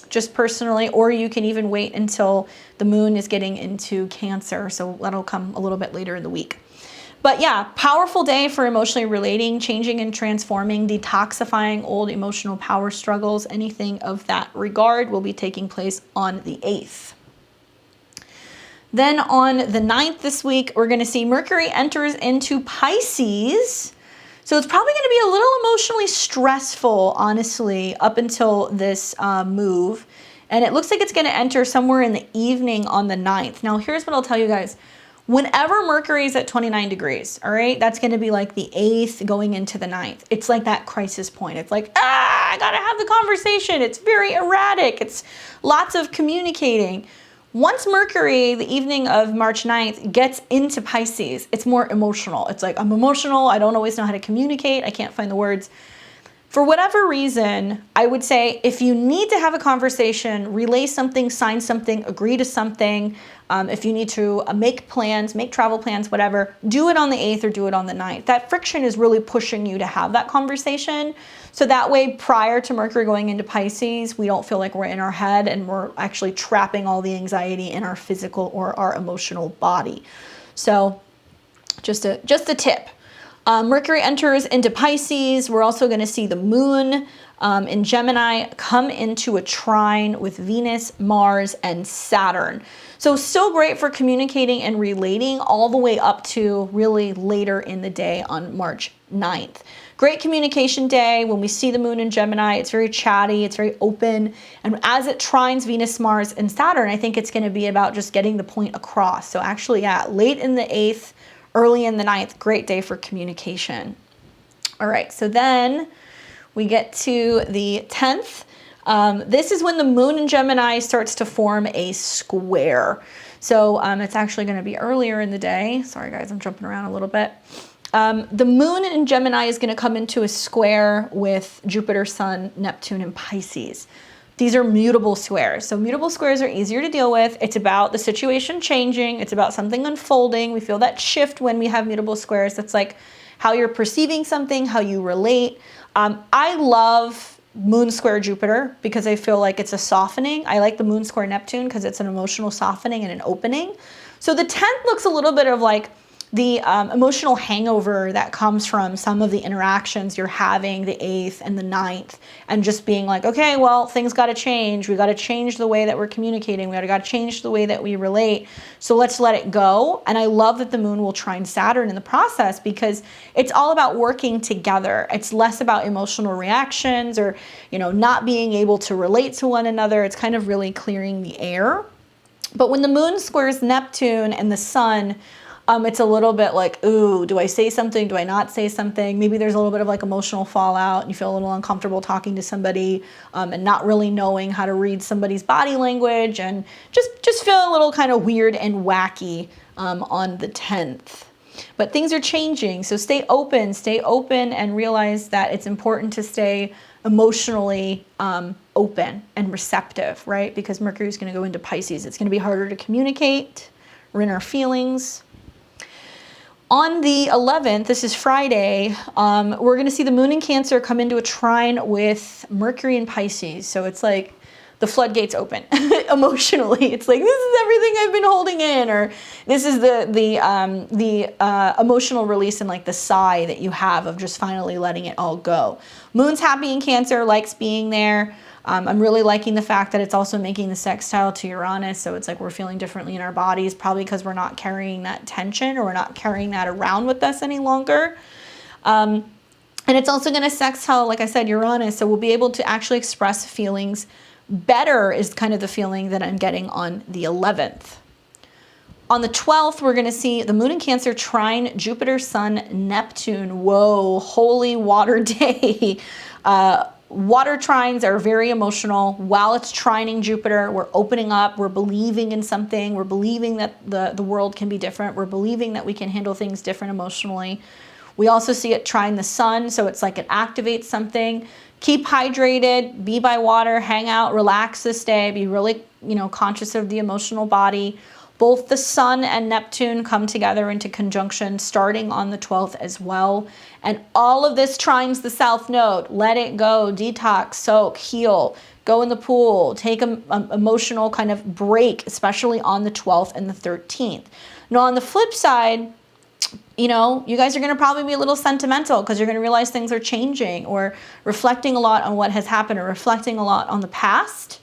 just personally, or you can even wait until the moon is getting into Cancer. So that'll come a little bit later in the week. But yeah, powerful day for emotionally relating, changing and transforming, detoxifying old emotional power struggles. Anything of that regard will be taking place on the 8th. Then on the 9th this week, we're going to see Mercury enters into Pisces. So it's probably going to be a little emotionally stressful, honestly, up until this move. And it looks like it's going to enter somewhere in the evening on the 9th. Now, here's what I'll tell you guys. Whenever Mercury is at 29 degrees, all right, that's going to be like the 8th going into the 9th. It's like that crisis point. It's like, I got to have the conversation. It's very erratic. It's lots of communicating. Once Mercury, the evening of March 9th, gets into Pisces, it's more emotional. It's like, I'm emotional. I don't always know how to communicate. I can't find the words. For whatever reason, I would say if you need to have a conversation, relay something, sign something, agree to something, if you need to make plans, make travel plans, whatever, do it on the 8th or do it on the 9th. That friction is really pushing you to have that conversation. So that way, prior to Mercury going into Pisces, we don't feel like we're in our head and we're actually trapping all the anxiety in our physical or our emotional body. So just a tip. Mercury enters into Pisces. We're also going to see the moon in Gemini come into a trine with Venus, Mars, and Saturn. So still great for communicating and relating all the way up to really later in the day on March 9th. Great communication day. When we see the moon in Gemini, it's very chatty, it's very open. And as it trines Venus, Mars, and Saturn, I think it's going to be about just getting the point across. So actually, yeah, late in the 8th, early in the 9th, great day for communication. All right, so then we get to the 10th. This is when the moon in Gemini starts to form a square. So it's actually going to be earlier in the day. Sorry, guys, I'm jumping around a little bit. The moon in Gemini is going to come into a square with Jupiter, Sun, Neptune, and Pisces. These are mutable squares. So mutable squares are easier to deal with. It's about the situation changing. It's about something unfolding. We feel that shift when we have mutable squares. That's like how you're perceiving something, how you relate. I love moon square Jupiter because I feel like it's a softening. I like the moon square Neptune because it's an emotional softening and an opening. So the 10th looks a little bit of like the emotional hangover that comes from some of the interactions you're having the 8th and the 9th, and just being like, okay, well, things got to change. We got to change the way that we're communicating. We got to change the way that we relate. So let's let it go. And I love that the moon will trine Saturn in the process because it's all about working together. It's less about emotional reactions or, not being able to relate to one another. It's kind of really clearing the air. But when the moon squares Neptune and the sun, it's a little bit like, ooh, do I say something? Do I not say something? Maybe there's a little bit of like emotional fallout and you feel a little uncomfortable talking to somebody and not really knowing how to read somebody's body language and just feel a little kind of weird and wacky on the 10th. But things are changing, so stay open and realize that it's important to stay emotionally open and receptive, right? Because Mercury is going to go into Pisces. It's going to be harder to communicate. We're in our feelings. On the 11th, this is Friday, we're going to see the moon in Cancer come into a trine with Mercury in Pisces. So it's like the floodgates open emotionally. It's like, this is everything I've been holding in, or this is the emotional release and like the sigh that you have of just finally letting it all go. Moon's happy in Cancer, likes being there. I'm really liking the fact that it's also making the sextile to Uranus. So it's like we're feeling differently in our bodies, probably because we're not carrying that tension or we're not carrying that around with us any longer. And it's also going to sextile, like I said, Uranus. So we'll be able to actually express feelings better is kind of the feeling that I'm getting on the 11th. On the 12th, we're going to see the moon in Cancer trine Jupiter, Sun, Neptune. Whoa, holy water day. Water trines are very emotional. While it's trining Jupiter, we're opening up, we're believing in something, we're believing that the world can be different, we're believing that we can handle things different emotionally. We also see it trine the sun, so it's like it activates something. Keep hydrated, be by water, hang out, relax this day, be really, conscious of the emotional body. Both the Sun and Neptune come together into conjunction starting on the 12th as well. And all of this trines the South Node. Let it go, detox, soak, heal, go in the pool, take an emotional kind of break, especially on the 12th and the 13th. Now, on the flip side, you guys are going to probably be a little sentimental because you're going to realize things are changing or reflecting a lot on what has happened or reflecting a lot on the past.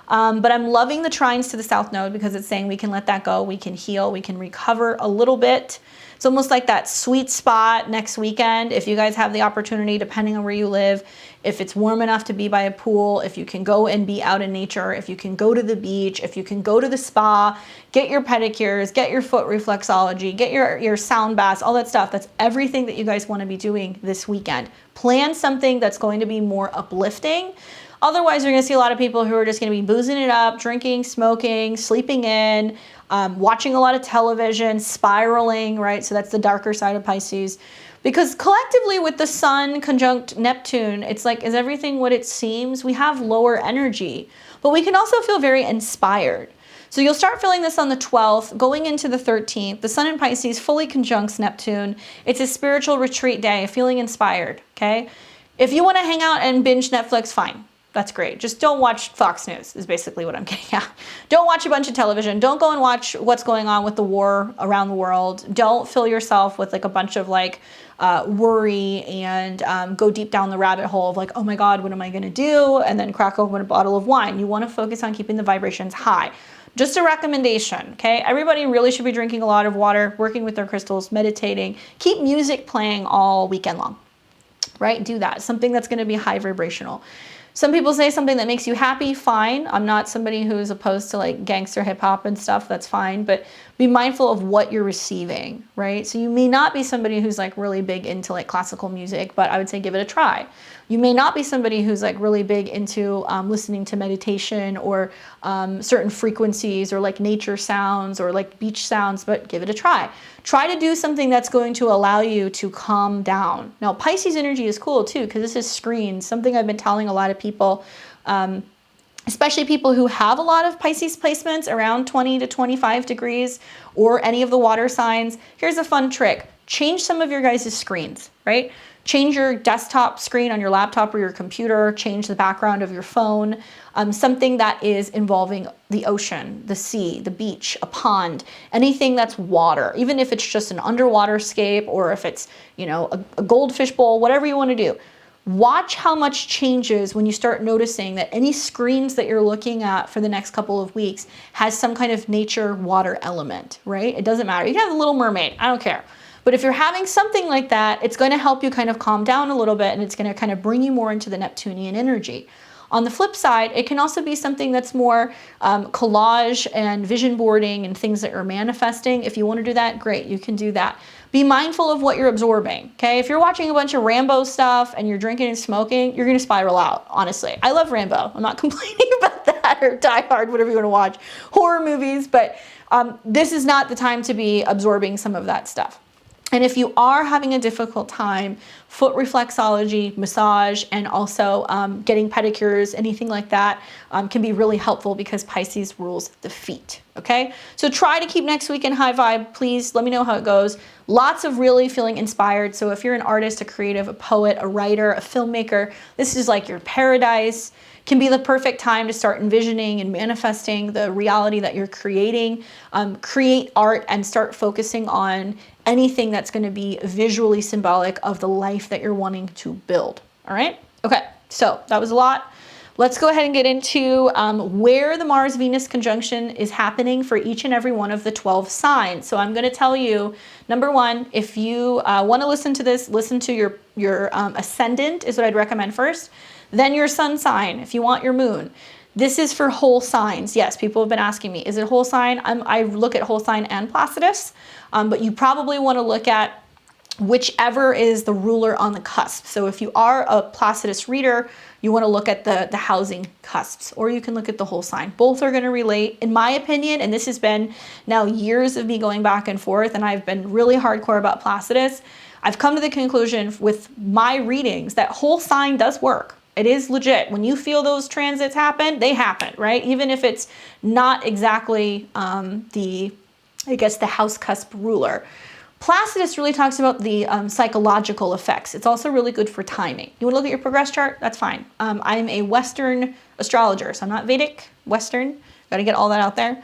But I'm loving the trines to the South Node because it's saying we can let that go, we can heal, we can recover a little bit. It's almost like that sweet spot next weekend. If you guys have the opportunity, depending on where you live, if it's warm enough to be by a pool, if you can go and be out in nature, if you can go to the beach, if you can go to the spa, get your pedicures, get your foot reflexology, get your sound baths, all that stuff. That's everything that you guys want to be doing this weekend. Plan something that's going to be more uplifting. Otherwise, you're going to see a lot of people who are just going to be boozing it up, drinking, smoking, sleeping in, watching a lot of television, spiraling, right? So that's the darker side of Pisces. Because collectively with the sun conjunct Neptune, it's like, is everything what it seems? We have lower energy, but we can also feel very inspired. So you'll start feeling this on the 12th, going into the 13th. The sun in Pisces fully conjuncts Neptune. It's a spiritual retreat day, feeling inspired, okay? If you want to hang out and binge Netflix, fine. That's great. Just don't watch Fox News is basically what I'm getting at. Don't watch a bunch of television. Don't go and watch what's going on with the war around the world. Don't fill yourself with like a bunch of like worry and go deep down the rabbit hole of like, oh my God, what am I going to do? And then crack open a bottle of wine. You want to focus on keeping the vibrations high. Just a recommendation, okay? Everybody really should be drinking a lot of water, working with their crystals, meditating. Keep music playing all weekend long, right? Do that. Something that's going to be high vibrational. Some people say something that makes you happy, fine. I'm not somebody who's opposed to like gangster hip hop and stuff, that's fine. But be mindful of what you're receiving, right? So you may not be somebody who's like really big into like classical music, but I would say give it a try. You may not be somebody who's like really big into listening to meditation or certain frequencies or like nature sounds or like beach sounds, but give it a try. Try to do something that's going to allow you to calm down. Now, Pisces energy is cool too, because this is screens, something I've been telling a lot of people, especially people who have a lot of Pisces placements around 20 to 25 degrees or any of the water signs. Here's a fun trick. Change some of your guys' screens, right? Change your desktop screen on your laptop or your computer, change the background of your phone, something that is involving the ocean, the sea, the beach, a pond, anything that's water, even if it's just an underwater scape or if it's, you know, a goldfish bowl, whatever you want to do. Watch how much changes when you start noticing that any screens that you're looking at for the next couple of weeks has some kind of nature water element, right? It doesn't matter. You can have a Little Mermaid, I don't care. But if you're having something like that, it's going to help you kind of calm down a little bit and it's going to kind of bring you more into the Neptunian energy. On the flip side, it can also be something that's more collage and vision boarding and things that you're manifesting. If you want to do that, great, you can do that. Be mindful of what you're absorbing, okay? If you're watching a bunch of Rambo stuff and you're drinking and smoking, you're going to spiral out, honestly. I love Rambo. I'm not complaining about that, or Die Hard, whatever you want to watch. Horror movies, but this is not the time to be absorbing some of that stuff. And if you are having a difficult time, foot reflexology, massage, and also getting pedicures, anything like that can be really helpful because Pisces rules the feet, okay? So try to keep next week in high vibe. Please let me know how it goes. Lots of really feeling inspired. So if you're an artist, a creative, a poet, a writer, a filmmaker, this is like your paradise. Can be the perfect time to start envisioning and manifesting the reality that you're creating. Create art and start focusing on anything that's going to be visually symbolic of the life that you're wanting to build. All right? Okay, so that was a lot. Let's go ahead and get into where the Mars-Venus conjunction is happening for each and every one of the 12 signs. So I'm going to tell you, number one, if you want to listen to this, listen to your ascendant is what I'd recommend first. Then your sun sign, if you want your moon. This is for whole signs. Yes, people have been asking me, is it whole sign? I look at whole sign and Placidus, but you probably want to look at whichever is the ruler on the cusp. So if you are a Placidus reader, you want to look at the housing cusps, or you can look at the whole sign. Both are going to relate, in my opinion, and this has been now years of me going back and forth, and I've been really hardcore about Placidus. I've come to the conclusion with my readings that whole sign does work. It is legit. When you feel those transits happen, they happen, right? Even if it's not exactly the house cusp ruler. Placidus really talks about the psychological effects. It's also really good for timing. You want to look at your progress chart? That's fine. I'm a Western astrologer, so I'm not Vedic, Western. Got to get all that out there.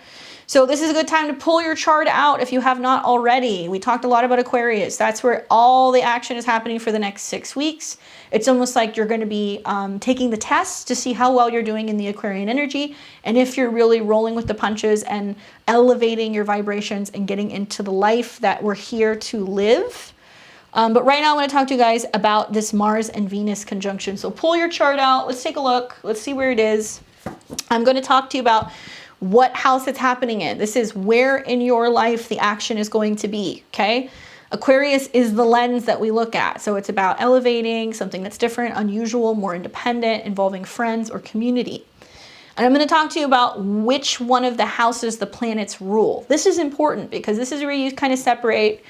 So this is a good time to pull your chart out if you have not already. We talked a lot about Aquarius. That's where all the action is happening for the next 6 weeks. It's almost like you're going to be taking the test to see how well you're doing in the Aquarian energy, and if you're really rolling with the punches and elevating your vibrations and getting into the life that we're here to live. But right now I want to talk to you guys about this Mars and Venus conjunction. So pull your chart out. Let's take a look. Let's see where it is. I'm going to talk to you about what house it's happening in. This is where in your life the action is going to be, okay? Aquarius is the lens that we look at. So it's about elevating something that's different, unusual, more independent, involving friends or community. And I'm going to talk to you about which one of the houses the planets rule. This is important because this is where you kind of separate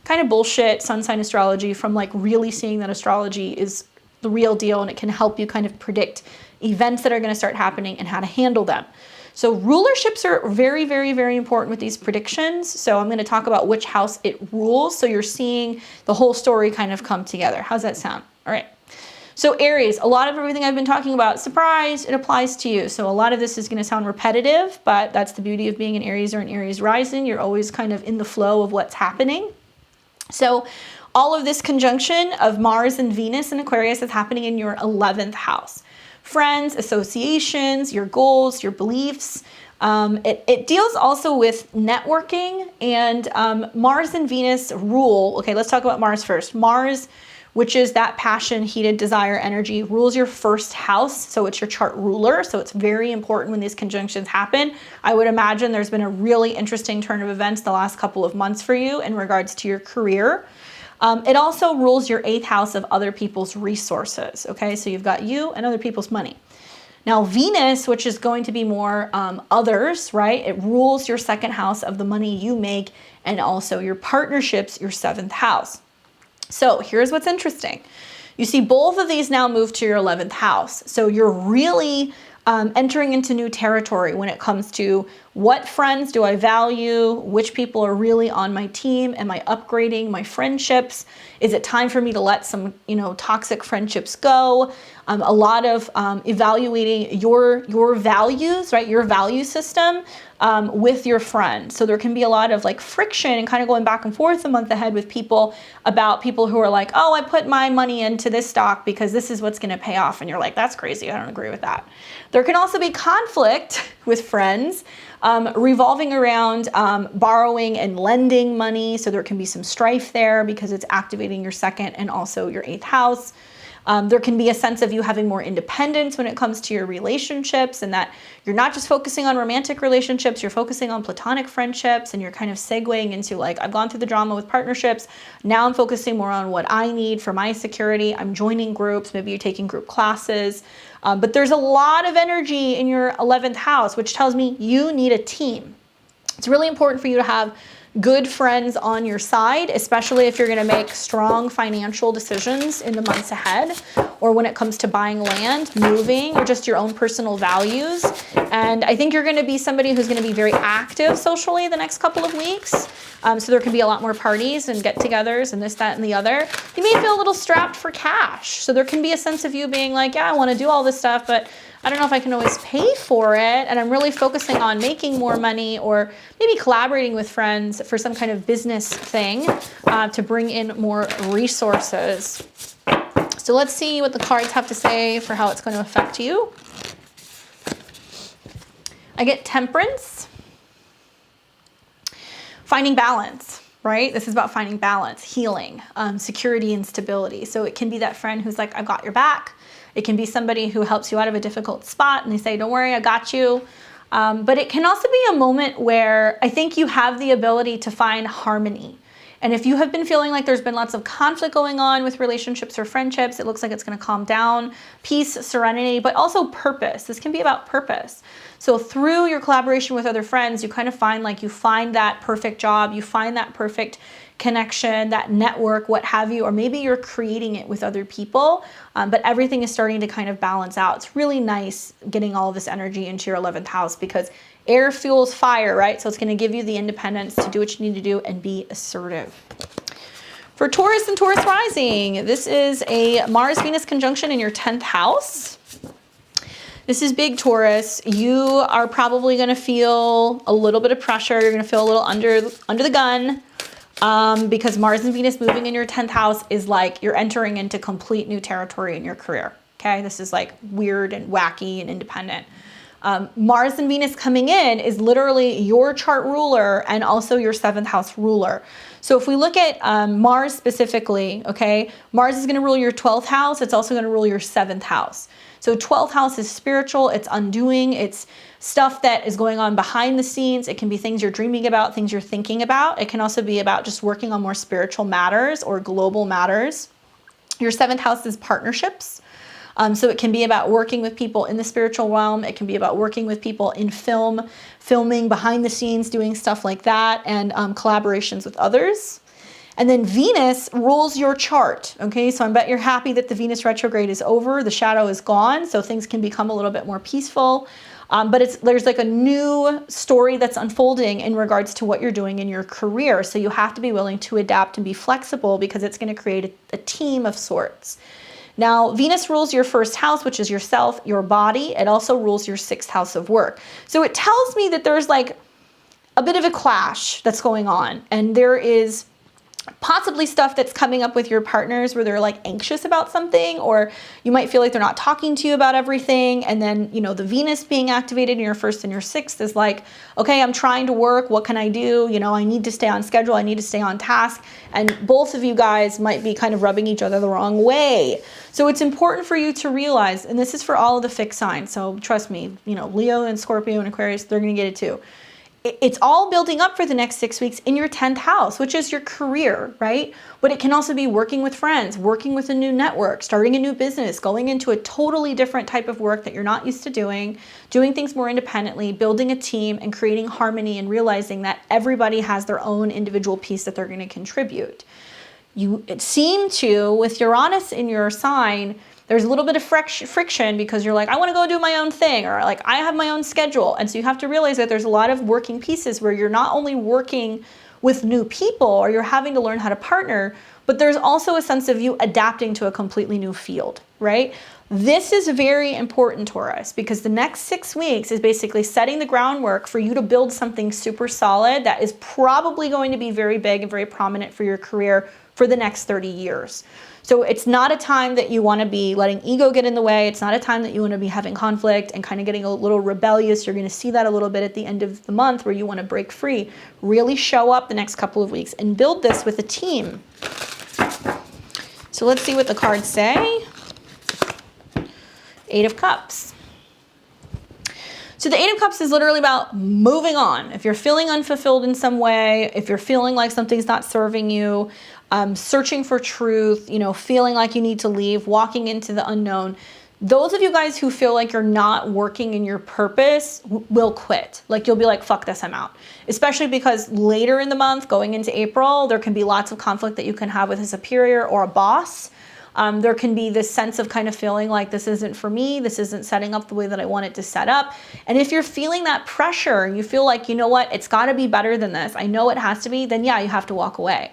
kind of bullshit sun sign astrology from like really seeing that astrology is the real deal, and it can help you kind of predict events that are going to start happening and how to handle them. So rulerships are very, very, very important with these predictions. So I'm going to talk about which house it rules, so you're seeing the whole story kind of come together. How's that sound? All right. So Aries, a lot of everything I've been talking about, surprise, it applies to you. So a lot of this is going to sound repetitive, but that's the beauty of being an Aries or an Aries rising. You're always kind of in the flow of what's happening. So all of this conjunction of Mars and Venus and Aquarius is happening in your 11th house. Friends, associations, your goals, your beliefs. It deals also with networking, and Mars and Venus rule. Okay, let's talk about Mars first. Mars, which is that passion, heated desire, energy, rules your first house. So it's your chart ruler. So it's very important when these conjunctions happen. I would imagine there's been a really interesting turn of events the last couple of months for you in regards to your career. It also rules your 8th house of other people's resources. Okay, so you've got you and other people's money. Now Venus, which is going to be more others, right? It rules your 2nd house of the money you make, and also your partnerships, your 7th house. So here's what's interesting. You see both of these now move to your 11th house. So you're really entering into new territory when it comes to what friends do I value, which people are really on my team, am I upgrading my friendships? Is it time for me to let some, toxic friendships go? A lot of evaluating your values, right? Your value system with your friends. So there can be a lot of like friction and kind of going back and forth a month ahead with people about people who are like, oh, I put my money into this stock because this is what's going to pay off. And you're like, that's crazy. I don't agree with that. There can also be conflict with friends revolving around borrowing and lending money. So there can be some strife there because it's activating your 2nd and also your 8th house. There can be a sense of you having more independence when it comes to your relationships, and that you're not just focusing on romantic relationships, you're focusing on platonic friendships, and you're kind of segueing into like, I've gone through the drama with partnerships. Now I'm focusing more on what I need for my security. I'm joining groups. Maybe you're taking group classes. But there's a lot of energy in your 11th house, which tells me you need a team. It's really important for you to have good friends on your side, especially if you're going to make strong financial decisions in the months ahead, or when it comes to buying land, moving, or just your own personal values. And I think you're going to be somebody who's going to be very active socially the next couple of weeks. So there can be a lot more parties and get-togethers and this, that, and the other. You may feel a little strapped for cash. So there can be a sense of you being like, yeah, I want to do all this stuff, but I don't know if I can always pay for it. And I'm really focusing on making more money, or maybe collaborating with friends for some kind of business thing to bring in more resources. So let's see what the cards have to say for how it's going to affect you. I get Temperance. Finding balance, right? This is about finding balance, healing, security, and stability. So it can be that friend who's like, I've got your back. It can be somebody who helps you out of a difficult spot and they say, don't worry, I got you. But it can also be a moment where I think you have the ability to find harmony. And if you have been feeling like there's been lots of conflict going on with relationships or friendships, it looks like it's going to calm down. Peace, serenity, but also purpose. This can be about purpose. So through your collaboration with other friends, you kind of find like you find that perfect job, you find that perfect connection, that network, what have you, or maybe you're creating it with other people, but everything is starting to kind of balance out. It's really nice getting all of this energy into your 11th house because air fuels fire, right? So it's going to give you the independence to do what you need to do and be assertive. For Taurus and Taurus rising, this is a Mars-Venus conjunction in your 10th house. This is big, Taurus. You are probably going to feel a little bit of pressure. You're going to feel a little under the gun because Mars and Venus moving in your 10th house is like you're entering into complete new territory in your career. Okay, this is like weird and wacky and independent. Mars and Venus coming in is literally your chart ruler and also your 7th house ruler. So if we look at Mars specifically, okay, Mars is going to rule your 12th house. It's also going to rule your 7th house. So 12th house is spiritual. It's undoing. It's stuff that is going on behind the scenes. It can be things you're dreaming about, things you're thinking about. It can also be about just working on more spiritual matters or global matters. Your 7th house is partnerships. So it can be about working with people in the spiritual realm. It can be about working with people in filming behind the scenes, doing stuff like that, and collaborations with others. And then Venus rules your chart, okay? So I bet you're happy that the Venus retrograde is over. The shadow is gone, so things can become a little bit more peaceful. But there's like a new story that's unfolding in regards to what you're doing in your career. So you have to be willing to adapt and be flexible because it's going to create a team of sorts. Now, Venus rules your 1st house, which is yourself, your body. It also rules your 6th house of work. So it tells me that there's like a bit of a clash that's going on. And there is possibly stuff that's coming up with your partners where they're like anxious about something, or you might feel like they're not talking to you about everything. And then, you know, the Venus being activated in your 1st and your 6th is like, okay, I'm trying to work. What can I do? You know, I need to stay on schedule. I need to stay on task. And both of you guys might be kind of rubbing each other the wrong way. So it's important for you to realize, and this is for all of the fixed signs. So trust me, you know, Leo and Scorpio and Aquarius, they're going to get it too. It's all building up for the next 6 weeks in your 10th house, which is your career, right? But it can also be working with friends, working with a new network, starting a new business, going into a totally different type of work that you're not used to doing things more independently, building a team and creating harmony and realizing that everybody has their own individual piece that they're going to contribute. It seemed to, with Uranus in your sign, there's a little bit of friction because you're like, I want to go do my own thing, or like, I have my own schedule. And so you have to realize that there's a lot of working pieces where you're not only working with new people or you're having to learn how to partner, but there's also a sense of you adapting to a completely new field, right? This is very important, Taurus, because the next 6 weeks is basically setting the groundwork for you to build something super solid that is probably going to be very big and very prominent for your career for the next 30 years. So it's not a time that you want to be letting ego get in the way. It's not a time that you want to be having conflict and kind of getting a little rebellious. You're going to see that a little bit at the end of the month where you want to break free. Really show up the next couple of weeks and build this with a team. So let's see what the cards say. 8 of Cups. So the 8 of Cups is literally about moving on. If you're feeling unfulfilled in some way, if you're feeling like something's not serving you, searching for truth, you know, feeling like you need to leave, walking into the unknown. Those of you guys who feel like you're not working in your purpose will quit. Like you'll be like, fuck this, I'm out. Especially because later in the month, going into April, there can be lots of conflict that you can have with a superior or a boss. There can be this sense of kind of feeling like this isn't for me, this isn't setting up the way that I want it to set up. And if you're feeling that pressure and you feel like, you know what, it's got to be better than this, I know it has to be, then yeah, you have to walk away.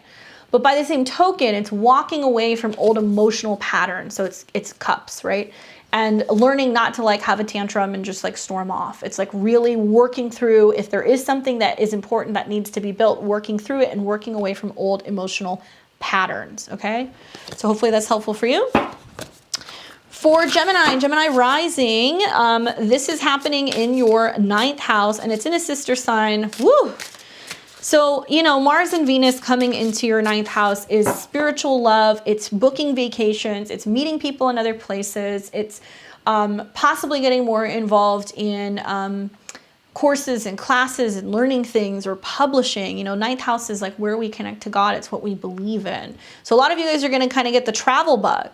But by the same token, it's walking away from old emotional patterns. So it's cups, right? And learning not to like have a tantrum and just like storm off. It's like really working through, if there is something that is important that needs to be built, working through it and working away from old emotional patterns, okay? So hopefully that's helpful for you. For Gemini rising, this is happening in your 9th house and it's in a sister sign. Woo! So, you know, Mars and Venus coming into your 9th house is spiritual love. It's booking vacations. It's meeting people in other places. It's possibly getting more involved in courses and classes and learning things or publishing. You know, 9th house is like where we connect to God. It's what we believe in. So a lot of you guys are going to kind of get the travel bug.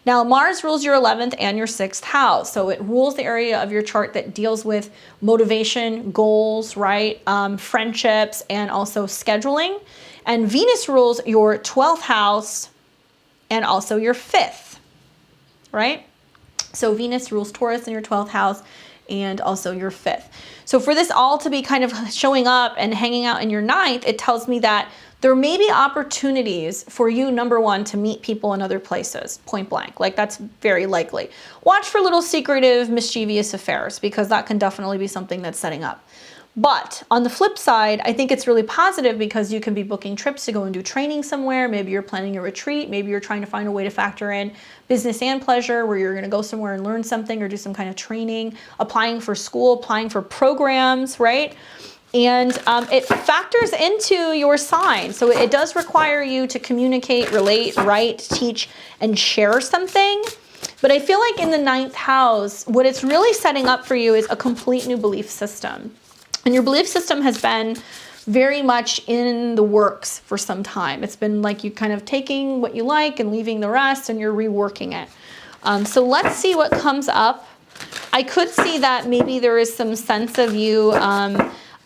Now, Mars rules your 11th and your 6th house. So it rules the area of your chart that deals with motivation, goals, right? Friendships, and also scheduling. And Venus rules your 12th house and also your 5th, right? So Venus rules Taurus in your 12th house and also your 5th. So for this all to be kind of showing up and hanging out in your 9th, it tells me that there may be opportunities for you, number one, to meet people in other places, point blank. Like that's very likely. Watch for little secretive, mischievous affairs, because that can definitely be something that's setting up. But on the flip side, I think it's really positive because you can be booking trips to go and do training somewhere. Maybe you're planning a retreat. Maybe you're trying to find a way to factor in business and pleasure, where you're going to go somewhere and learn something or do some kind of training, applying for school, applying for programs, right? And it factors into your sign. So it does require you to communicate, relate, write, teach, and share something. But I feel like in the 9th house, what it's really setting up for you is a complete new belief system. And your belief system has been very much in the works for some time. It's been like you kind of taking what you like and leaving the rest, and you're reworking it. So let's see what comes up. I could see that maybe there is some sense of you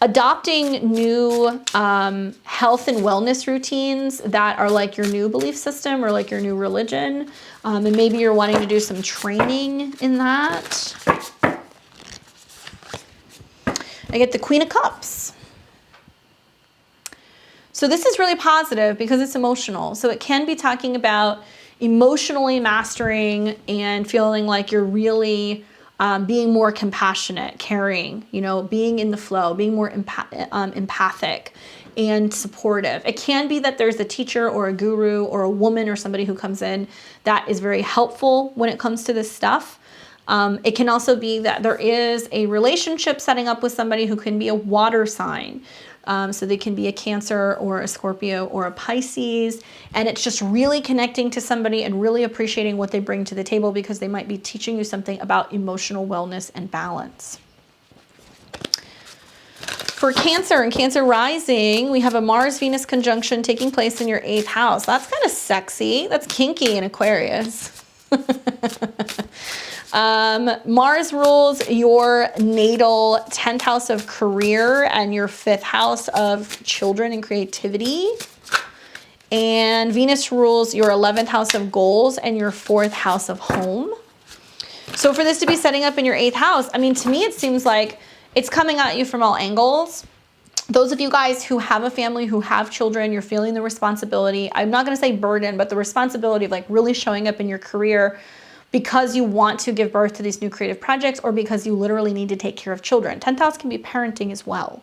adopting new health and wellness routines that are like your new belief system or like your new religion. And maybe you're wanting to do some training in that. I get the Queen of Cups. So this is really positive because it's emotional. So it can be talking about emotionally mastering and feeling like you're really being more compassionate, caring, you know, being in the flow, being more empathic and supportive. It can be that there's a teacher or a guru or a woman or somebody who comes in that is very helpful when it comes to this stuff. It can also be that there is a relationship setting up with somebody who can be a water sign. So they can be a Cancer or a Scorpio or a Pisces, and it's just really connecting to somebody and really appreciating what they bring to the table because they might be teaching you something about emotional wellness and balance. For Cancer and Cancer rising, we have a Mars-Venus conjunction taking place in your 8th house. That's kind of sexy. That's kinky in Aquarius. Mars rules your natal 10th house of career and your 5th house of children and creativity. And Venus rules your 11th house of goals and your 4th house of home. So for this to be setting up in your 8th house, I mean, to me, it seems like it's coming at you from all angles. Those of you guys who have a family, who have children, you're feeling the responsibility. I'm not going to say burden, but the responsibility of like really showing up in your career because you want to give birth to these new creative projects or because you literally need to take care of children. 10th house can be parenting as well.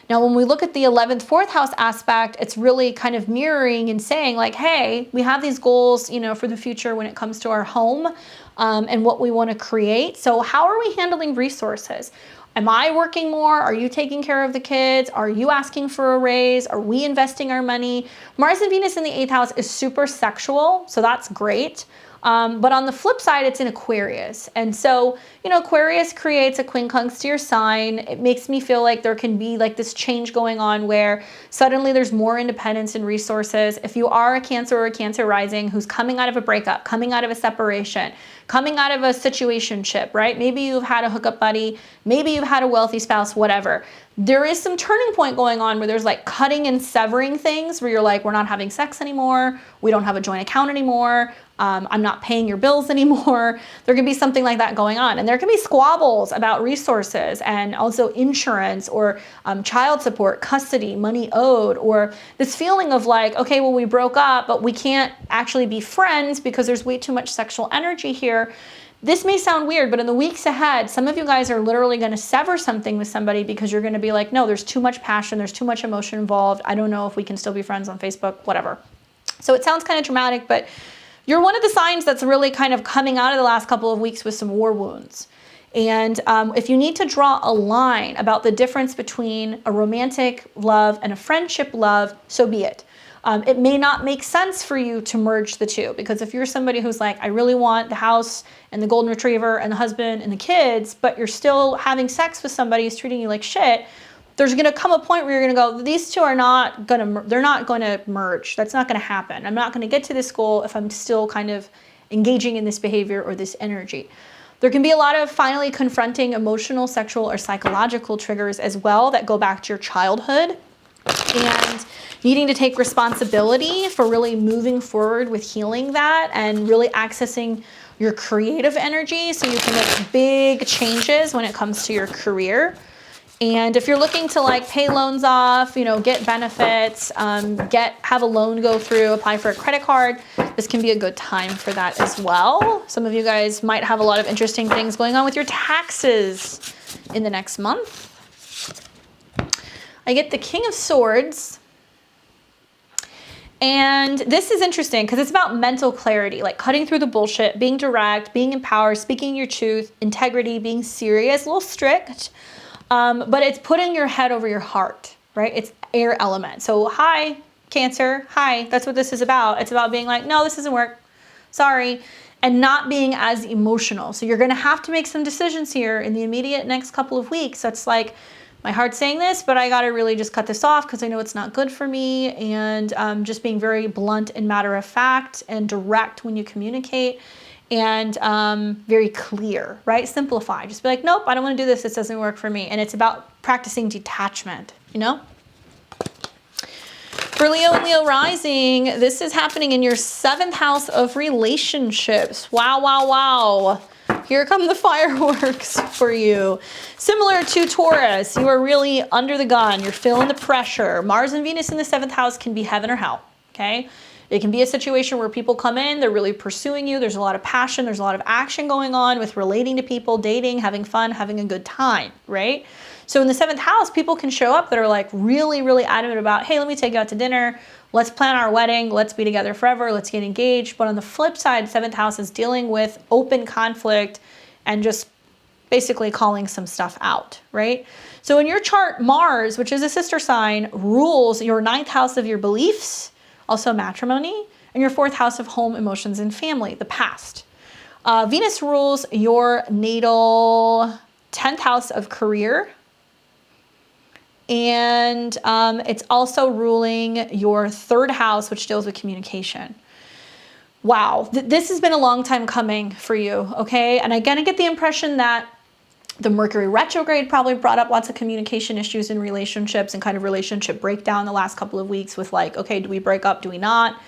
Now, when we look at the 11th, 4th house aspect, it's really kind of mirroring and saying like, hey, we have these goals, you know, for the future when it comes to our home and what we want to create. So how are we handling resources? Am I working more? Are you taking care of the kids? Are you asking for a raise? Are we investing our money? Mars and Venus in the 8th house is super sexual, so that's great. But on the flip side, it's in Aquarius. And so, you know, Aquarius creates a quincunx to your sign. It makes me feel like there can be like this change going on where suddenly there's more independence and resources. If you are a Cancer or a Cancer rising who's coming out of a breakup, coming out of a separation, coming out of a situationship, right? Maybe you've had a hookup buddy, maybe you've had a wealthy spouse, whatever. There is some turning point going on where there's like cutting and severing things where you're like, we're not having sex anymore. We don't have a joint account anymore. I'm not paying your bills anymore. There can be something like that going on. And there can be squabbles about resources and also insurance or child support, custody, money owed, or this feeling of like, okay, well, we broke up, but we can't actually be friends because there's way too much sexual energy here. This may sound weird, but in the weeks ahead, some of you guys are literally going to sever something with somebody because you're going to be like, no, there's too much passion. There's too much emotion involved. I don't know if we can still be friends on Facebook, whatever. So it sounds kind of dramatic, but you're one of the signs that's really kind of coming out of the last couple of weeks with some war wounds. And if you need to draw a line about the difference between a romantic love and a friendship love, so be it. It may not make sense for you to merge the two, because if you're somebody who's like, I really want the house and the golden retriever and the husband and the kids, but you're still having sex with somebody who's treating you like shit, there's going to come a point where you're going to go, these two are not going to, they're not going to merge. That's not going to happen. I'm not going to get to this goal if I'm still kind of engaging in this behavior or this energy. There can be a lot of finally confronting emotional, sexual, or psychological triggers as well that go back to your childhood, and needing to take responsibility for really moving forward with healing that and really accessing your creative energy so you can make big changes when it comes to your career. And if you're looking to like pay loans off, you know, get benefits, have a loan go through, apply for a credit card, this can be a good time for that as well. Some of you guys might have a lot of interesting things going on with your taxes in the next month. I get the King of Swords. And this is interesting because it's about mental clarity, like cutting through the bullshit, being direct, being empowered, speaking your truth, integrity, being serious, a little strict. But it's putting your head over your heart, right? It's air element. So hi, Cancer, hi, that's what this is about. It's about being like, no, this doesn't work, sorry, and not being as emotional. So you're gonna have to make some decisions here in the immediate next couple of weeks. That's like, my heart's saying this, but I gotta really just cut this off because I know it's not good for me. And just being very blunt and matter of fact and direct when you communicate, and very clear, right? Simplify. Just be like, nope, I don't want to do this. This doesn't work for me. And it's about practicing detachment, you know? For Leo and Leo rising, this is happening in your 7th house of relationships. Wow, wow, wow. Here come the fireworks for you. Similar to Taurus, you are really under the gun. You're feeling the pressure. Mars and Venus in the 7th house can be heaven or hell, okay? It can be a situation where people come in, they're really pursuing you. There's a lot of passion. There's a lot of action going on with relating to people, dating, having fun, having a good time, right? So in the 7th house, people can show up that are like really, really adamant about, hey, let me take you out to dinner. Let's plan our wedding. Let's be together forever. Let's get engaged. But on the flip side, 7th house is dealing with open conflict and just basically calling some stuff out, right? So in your chart, Mars, which is a sister sign, rules your 9th house of your beliefs, also matrimony, and your 4th house of home, emotions, and family, the past. Venus rules your natal 10th house of career, and it's also ruling your 3rd house, which deals with communication. Wow, this has been a long time coming for you, okay? And I kind of get the impression that the Mercury retrograde probably brought up lots of communication issues in relationships and kind of relationship breakdown the last couple of weeks with like, okay, do we break up? Do we not?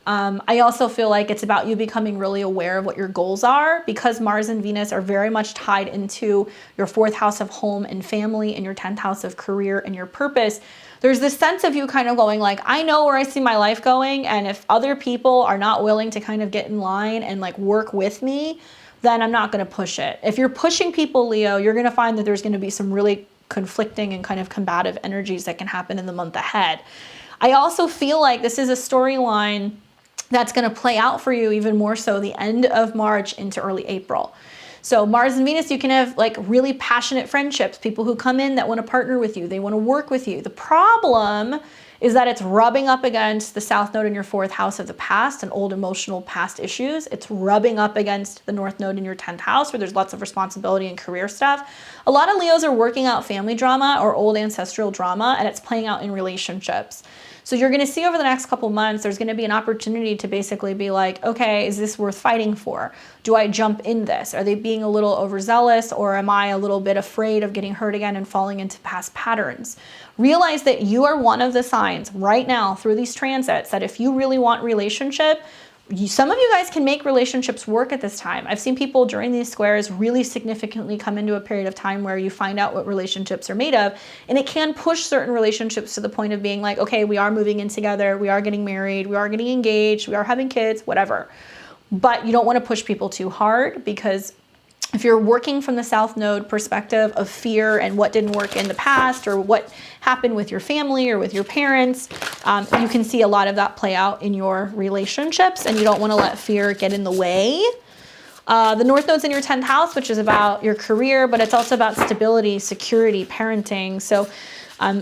I also feel like it's about you becoming really aware of what your goals are, because Mars and Venus are very much tied into your 4th house of home and family and your 10th house of career and your purpose. There's this sense of you kind of going like, I know where I see my life going. And if other people are not willing to kind of get in line and like work with me, then I'm not going to push it. If you're pushing people, Leo, you're going to find that there's going to be some really conflicting and kind of combative energies that can happen in the month ahead. I also feel like this is a storyline that's going to play out for you even more so the end of March into early April. So Mars and Venus, you can have like really passionate friendships, people who come in that want to partner with you. They want to work with you. The problem is that it's rubbing up against the South Node in your 4th house of the past and old emotional past issues. It's rubbing up against the North Node in your 10th house where there's lots of responsibility and career stuff. A lot of Leos are working out family drama or old ancestral drama, and it's playing out in relationships. So you're going to see over the next couple months, there's going to be an opportunity to basically be like, okay, is this worth fighting for? Do I jump in this? Are they being a little overzealous, or am I a little bit afraid of getting hurt again and falling into past patterns? Realize that you are one of the signs right now through these transits that if you really want relationship, some of you guys can make relationships work at this time. I've seen people during these squares really significantly come into a period of time where you find out what relationships are made of, and it can push certain relationships to the point of being like, okay, we are moving in together, we are getting married, we are getting engaged, we are having kids, whatever. But you don't want to push people too hard, because if you're working from the South Node perspective of fear and what didn't work in the past or what happened with your family or with your parents, you can see a lot of that play out in your relationships, and you don't want to let fear get in the way. The North Node's in your 10th house, which is about your career, but it's also about stability, security, parenting. So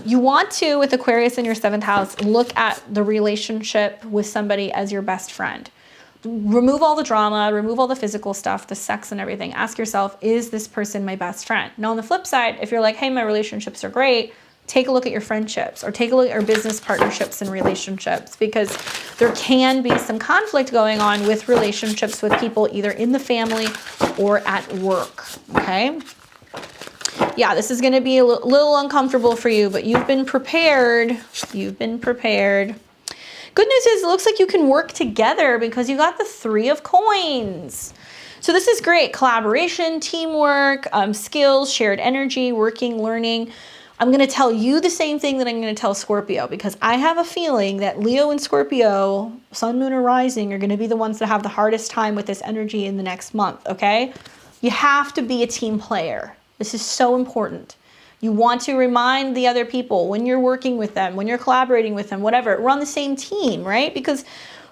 you want to, with Aquarius in your 7th house, look at the relationship with somebody as your best friend. Remove all the drama, remove all the physical stuff, the sex and everything. Ask yourself, is this person my best friend? Now on the flip side, if you're like, hey, my relationships are great, take a look at your friendships, or take a look at your business partnerships and relationships, because there can be some conflict going on with relationships with people either in the family or at work, okay? Yeah, this is gonna be a little uncomfortable for you, but you've been prepared. You've been prepared. Good news is it looks like you can work together because you got the 3 of coins. So this is great. Collaboration, teamwork, skills, shared energy, working, learning. I'm going to tell you the same thing that I'm going to tell Scorpio, because I have a feeling that Leo and Scorpio, sun, moon, or rising, are going to be the ones that have the hardest time with this energy in the next month, okay? You have to be a team player. This is so important. You want to remind the other people when you're working with them, when you're collaborating with them, whatever, we're on the same team, right? Because,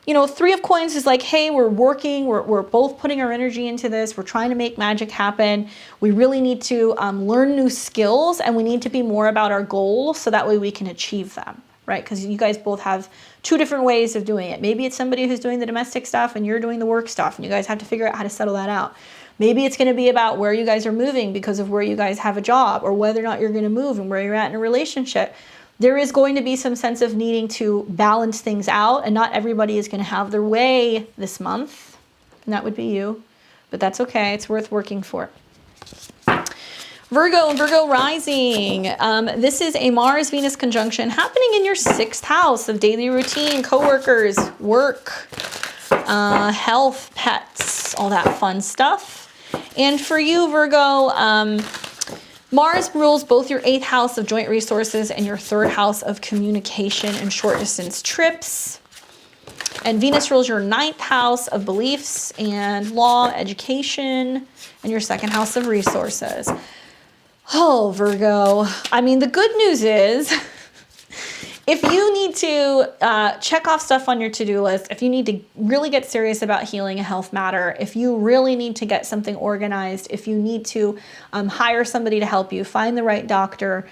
you know, Three of Coins is like, hey, we're working, we're both putting our energy into this, we're trying to make magic happen. We really need to learn new skills, and we need to be more about our goals so that way we can achieve them, right? Because you guys both have two different ways of doing it. Maybe it's somebody who's doing the domestic stuff and you're doing the work stuff, and you guys have to figure out how to settle that out. Maybe it's going to be about where you guys are moving because of where you guys have a job, or whether or not you're going to move and where you're at in a relationship. There is going to be some sense of needing to balance things out, and not everybody is going to have their way this month. And that would be you, but that's okay. It's worth working for. Virgo and Virgo rising. This is a Mars-Venus conjunction happening in your 6th house of daily routine, coworkers, work, health, pets, all that fun stuff. And for you, Virgo, Mars rules both your 8th house of joint resources and your 3rd house of communication and short distance trips. And Venus rules your 9th house of beliefs and law, education, and your 2nd house of resources. Oh, Virgo. I mean, the good news is, if you need to check off stuff on your to-do list, if you need to really get serious about healing a health matter, if you really need to get something organized, if you need to hire somebody to help you, find the right doctor,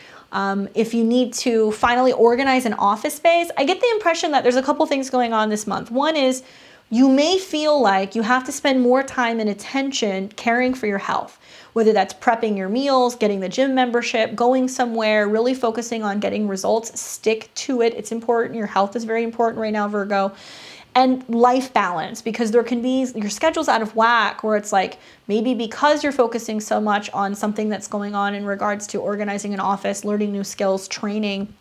if you need to finally organize an office space, I get the impression that there's a couple things going on this month. One is, you may feel like you have to spend more time and attention caring for your health, whether that's prepping your meals, getting the gym membership, going somewhere, really focusing on getting results. Stick to it. It's important. Your health is very important right now, Virgo. And life balance, because there can be, your schedule's out of whack, where it's like, maybe because you're focusing so much on something that's going on in regards to organizing an office, learning new skills, training,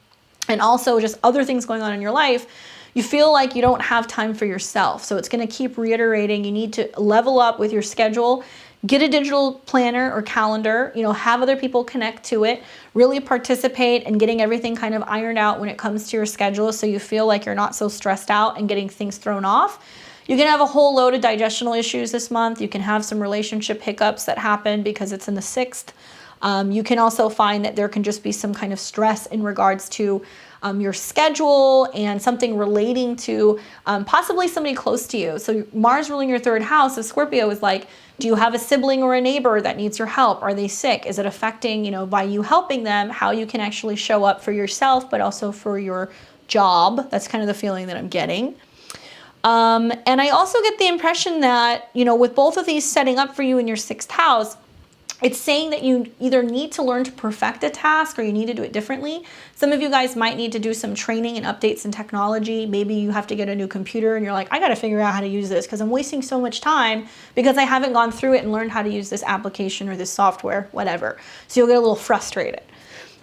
and also just other things going on in your life, you feel like you don't have time for yourself. So it's going to keep reiterating, you need to level up with your schedule, get a digital planner or calendar, you know, have other people connect to it, really participate in getting everything kind of ironed out when it comes to your schedule, so you feel like you're not so stressed out and getting things thrown off. You can have a whole load of digestional issues this month. You can have some relationship hiccups that happen because it's in the 6th. You can also find that there can just be some kind of stress in regards to your schedule and something relating to possibly somebody close to you. So Mars ruling your 3rd house of Scorpio is like, do you have a sibling or a neighbor that needs your help? Are they sick? Is it affecting, you know, by you helping them, how you can actually show up for yourself, but also for your job? That's kind of the feeling that I'm getting. And I also get the impression that, you know, with both of these setting up for you in your 6th house, it's saying that you either need to learn to perfect a task or you need to do it differently. Some of you guys might need to do some training and updates in technology. Maybe you have to get a new computer and you're like, I got to figure out how to use this because I'm wasting so much time because I haven't gone through it and learned how to use this application or this software, whatever. So you'll get a little frustrated.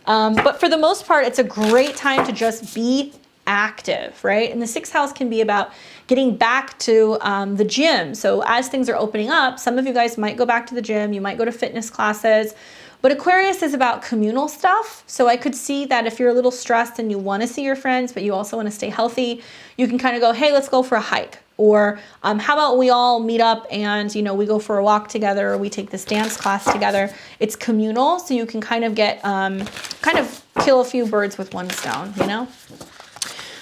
But for the most part, it's a great time to just be active, right? And the 6th house can be about getting back to the gym. So as things are opening up, some of you guys might go back to the gym, you might go to fitness classes, but Aquarius is about communal stuff. So I could see that if you're a little stressed and you want to see your friends, but you also want to stay healthy, you can kind of go, hey, let's go for a hike. Or how about we all meet up and, you know, we go for a walk together, or we take this dance class together. It's communal, so you can kind of get, kind of kill a few birds with one stone, you know?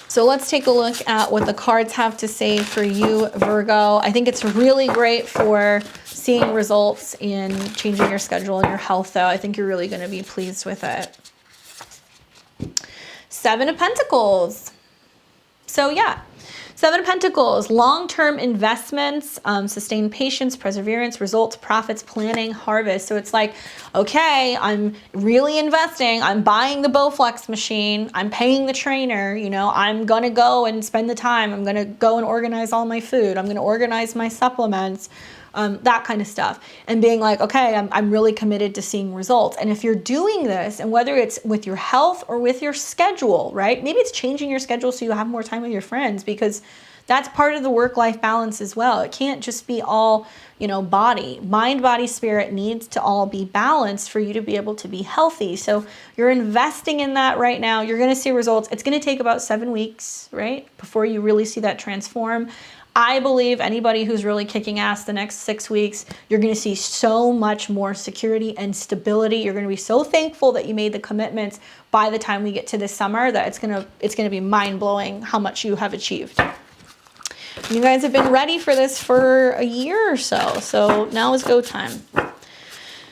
So let's take a look at what the cards have to say for you, Virgo. I think it's really great for seeing results in changing your schedule and your health, though. I think you're really going to be pleased with it. 7 of Pentacles. So yeah, 7 of Pentacles, long-term investments, sustained patience, perseverance, results, profits, planning, harvest. So it's like, okay, I'm really investing. I'm buying the Bowflex machine. I'm paying the trainer. You know, I'm going to go and spend the time. I'm going to go and organize all my food. I'm going to organize my supplements, that kind of stuff. And being like, okay, I'm really committed to seeing results. And if you're doing this, and whether it's with your health or with your schedule, right? Maybe it's changing your schedule so you have more time with your friends, because That's part of the work-life balance as well. It can't just be all, you know, body. Mind, body, spirit needs to all be balanced for you to be able to be healthy. So you're investing in that right now. You're going to see results. It's going to take about 7 weeks, right, before you really see that transform. I believe anybody who's really kicking ass the next 6 weeks, you're going to see so much more security and stability. You're going to be so thankful that you made the commitments by the time we get to this summer that it's going to be mind-blowing how much you have achieved. You guys have been ready for this for a year or so. So now is go time.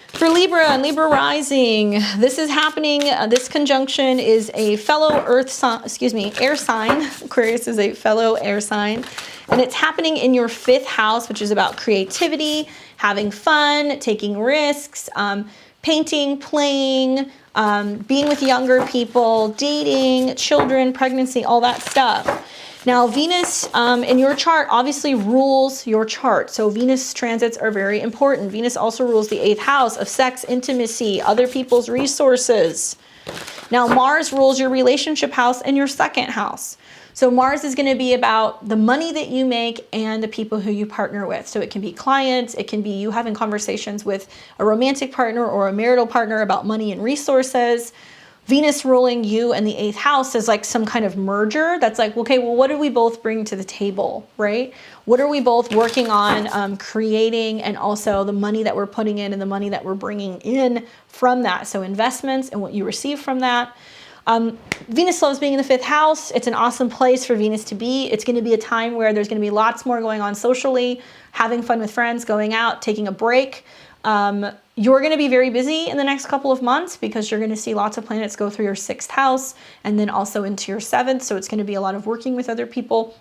For Libra and Libra rising, this is happening. This conjunction is a fellow air sign. Aquarius is a fellow air sign. And it's happening in your 5th house, which is about creativity, having fun, taking risks, painting, playing, being with younger people, dating, children, pregnancy, all that stuff. Now, Venus in your chart obviously rules your chart. So Venus transits are very important. Venus also rules the 8th house of sex, intimacy, other people's resources. Now, Mars rules your relationship house and your 2nd house. So Mars is going to be about the money that you make and the people who you partner with. So it can be clients, it can be you having conversations with a romantic partner or a marital partner about money and resources. Venus ruling you and the 8th house is like some kind of merger that's like, okay, well, what do we both bring to the table, right? What are we both working on creating, and also the money that we're putting in and the money that we're bringing in from that. So investments and what you receive from that. Venus loves being in the 5th house. It's an awesome place for Venus to be. It's going to be a time where there's going to be lots more going on socially, having fun with friends, going out, taking a break. You're going to be very busy in the next couple of months because you're going to see lots of planets go through your 6th house and then also into your 7th. So it's going to be a lot of working with other people.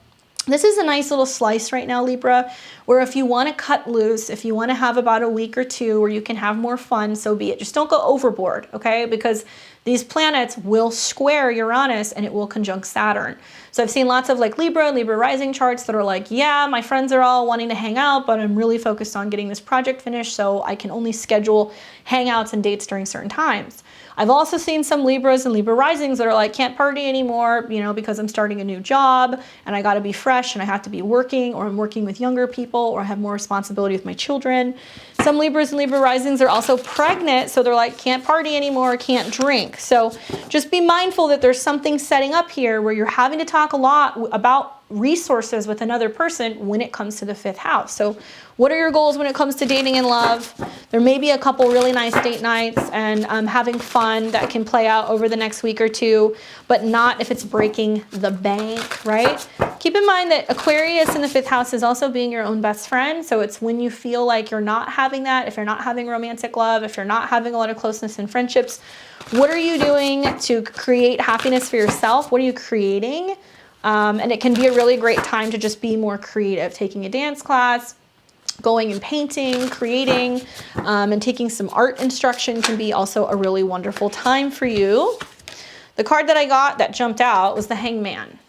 This is a nice little slice right now, Libra, where if you want to cut loose, if you want to have about a week or two where you can have more fun, so be it. Just don't go overboard, okay? Because these planets will square Uranus and it will conjunct Saturn. So I've seen lots of like Libra rising charts that are like, yeah, my friends are all wanting to hang out, but I'm really focused on getting this project finished, so I can only schedule hangouts and dates during certain times. I've also seen some Libras and Libra risings that are like, can't party anymore, you know, because I'm starting a new job and I got to be fresh and I have to be working, or I'm working with younger people, or I have more responsibility with my children. Some Libras and Libra risings are also pregnant, so they're like, can't party anymore, can't drink. So just be mindful that there's something setting up here where you're having to talk a lot about resources with another person when it comes to the 5th house. So what are your goals when it comes to dating and love? There may be a couple really nice date nights and having fun that can play out over the next week or two, but not if it's breaking the bank, right? Keep in mind that Aquarius in the 5th house is also being your own best friend. So it's when you feel like you're not having that, if you're not having romantic love, if you're not having a lot of closeness in friendships, what are you doing to create happiness for yourself? What are you creating? And it can be a really great time to just be more creative, taking a dance class, going and painting, creating, and taking some art instruction can be also a really wonderful time for you. The card that I got that jumped out was the Hangman.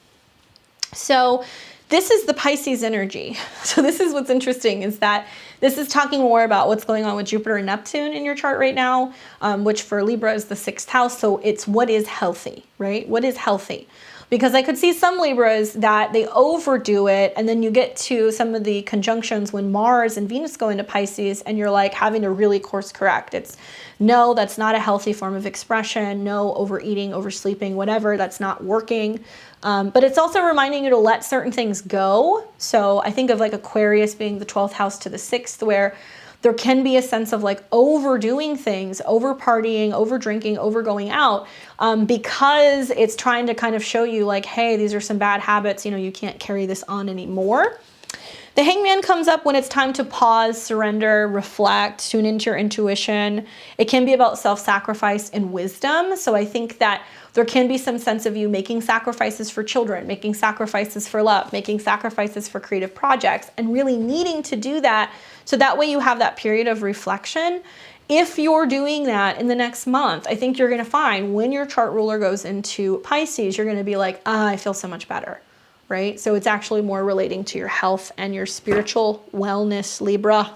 So this is the Pisces energy. So this is what's interesting, is that this is talking more about what's going on with Jupiter and Neptune in your chart right now, which for Libra is the 6th house. So it's what is healthy, right? What is healthy? Because I could see some Libras that they overdo it, and then you get to some of the conjunctions when Mars and Venus go into Pisces and you're like having to really course correct. It's no, that's not a healthy form of expression. No, overeating, oversleeping, whatever, that's not working. But it's also reminding you to let certain things go. So I think of like Aquarius being the 12th house to the 6th, where there can be a sense of like overdoing things, over partying, over drinking, over going out, because it's trying to kind of show you like, hey, these are some bad habits, you know, you can't carry this on anymore. The Hangman comes up when it's time to pause, surrender, reflect, tune into your intuition. It can be about self-sacrifice and wisdom. So I think that there can be some sense of you making sacrifices for children, making sacrifices for love, making sacrifices for creative projects, and really needing to do that so that way you have that period of reflection. If you're doing that in the next month, I think you're going to find when your chart ruler goes into Pisces, you're going to be like, I feel so much better, right? So it's actually more relating to your health and your spiritual wellness, Libra.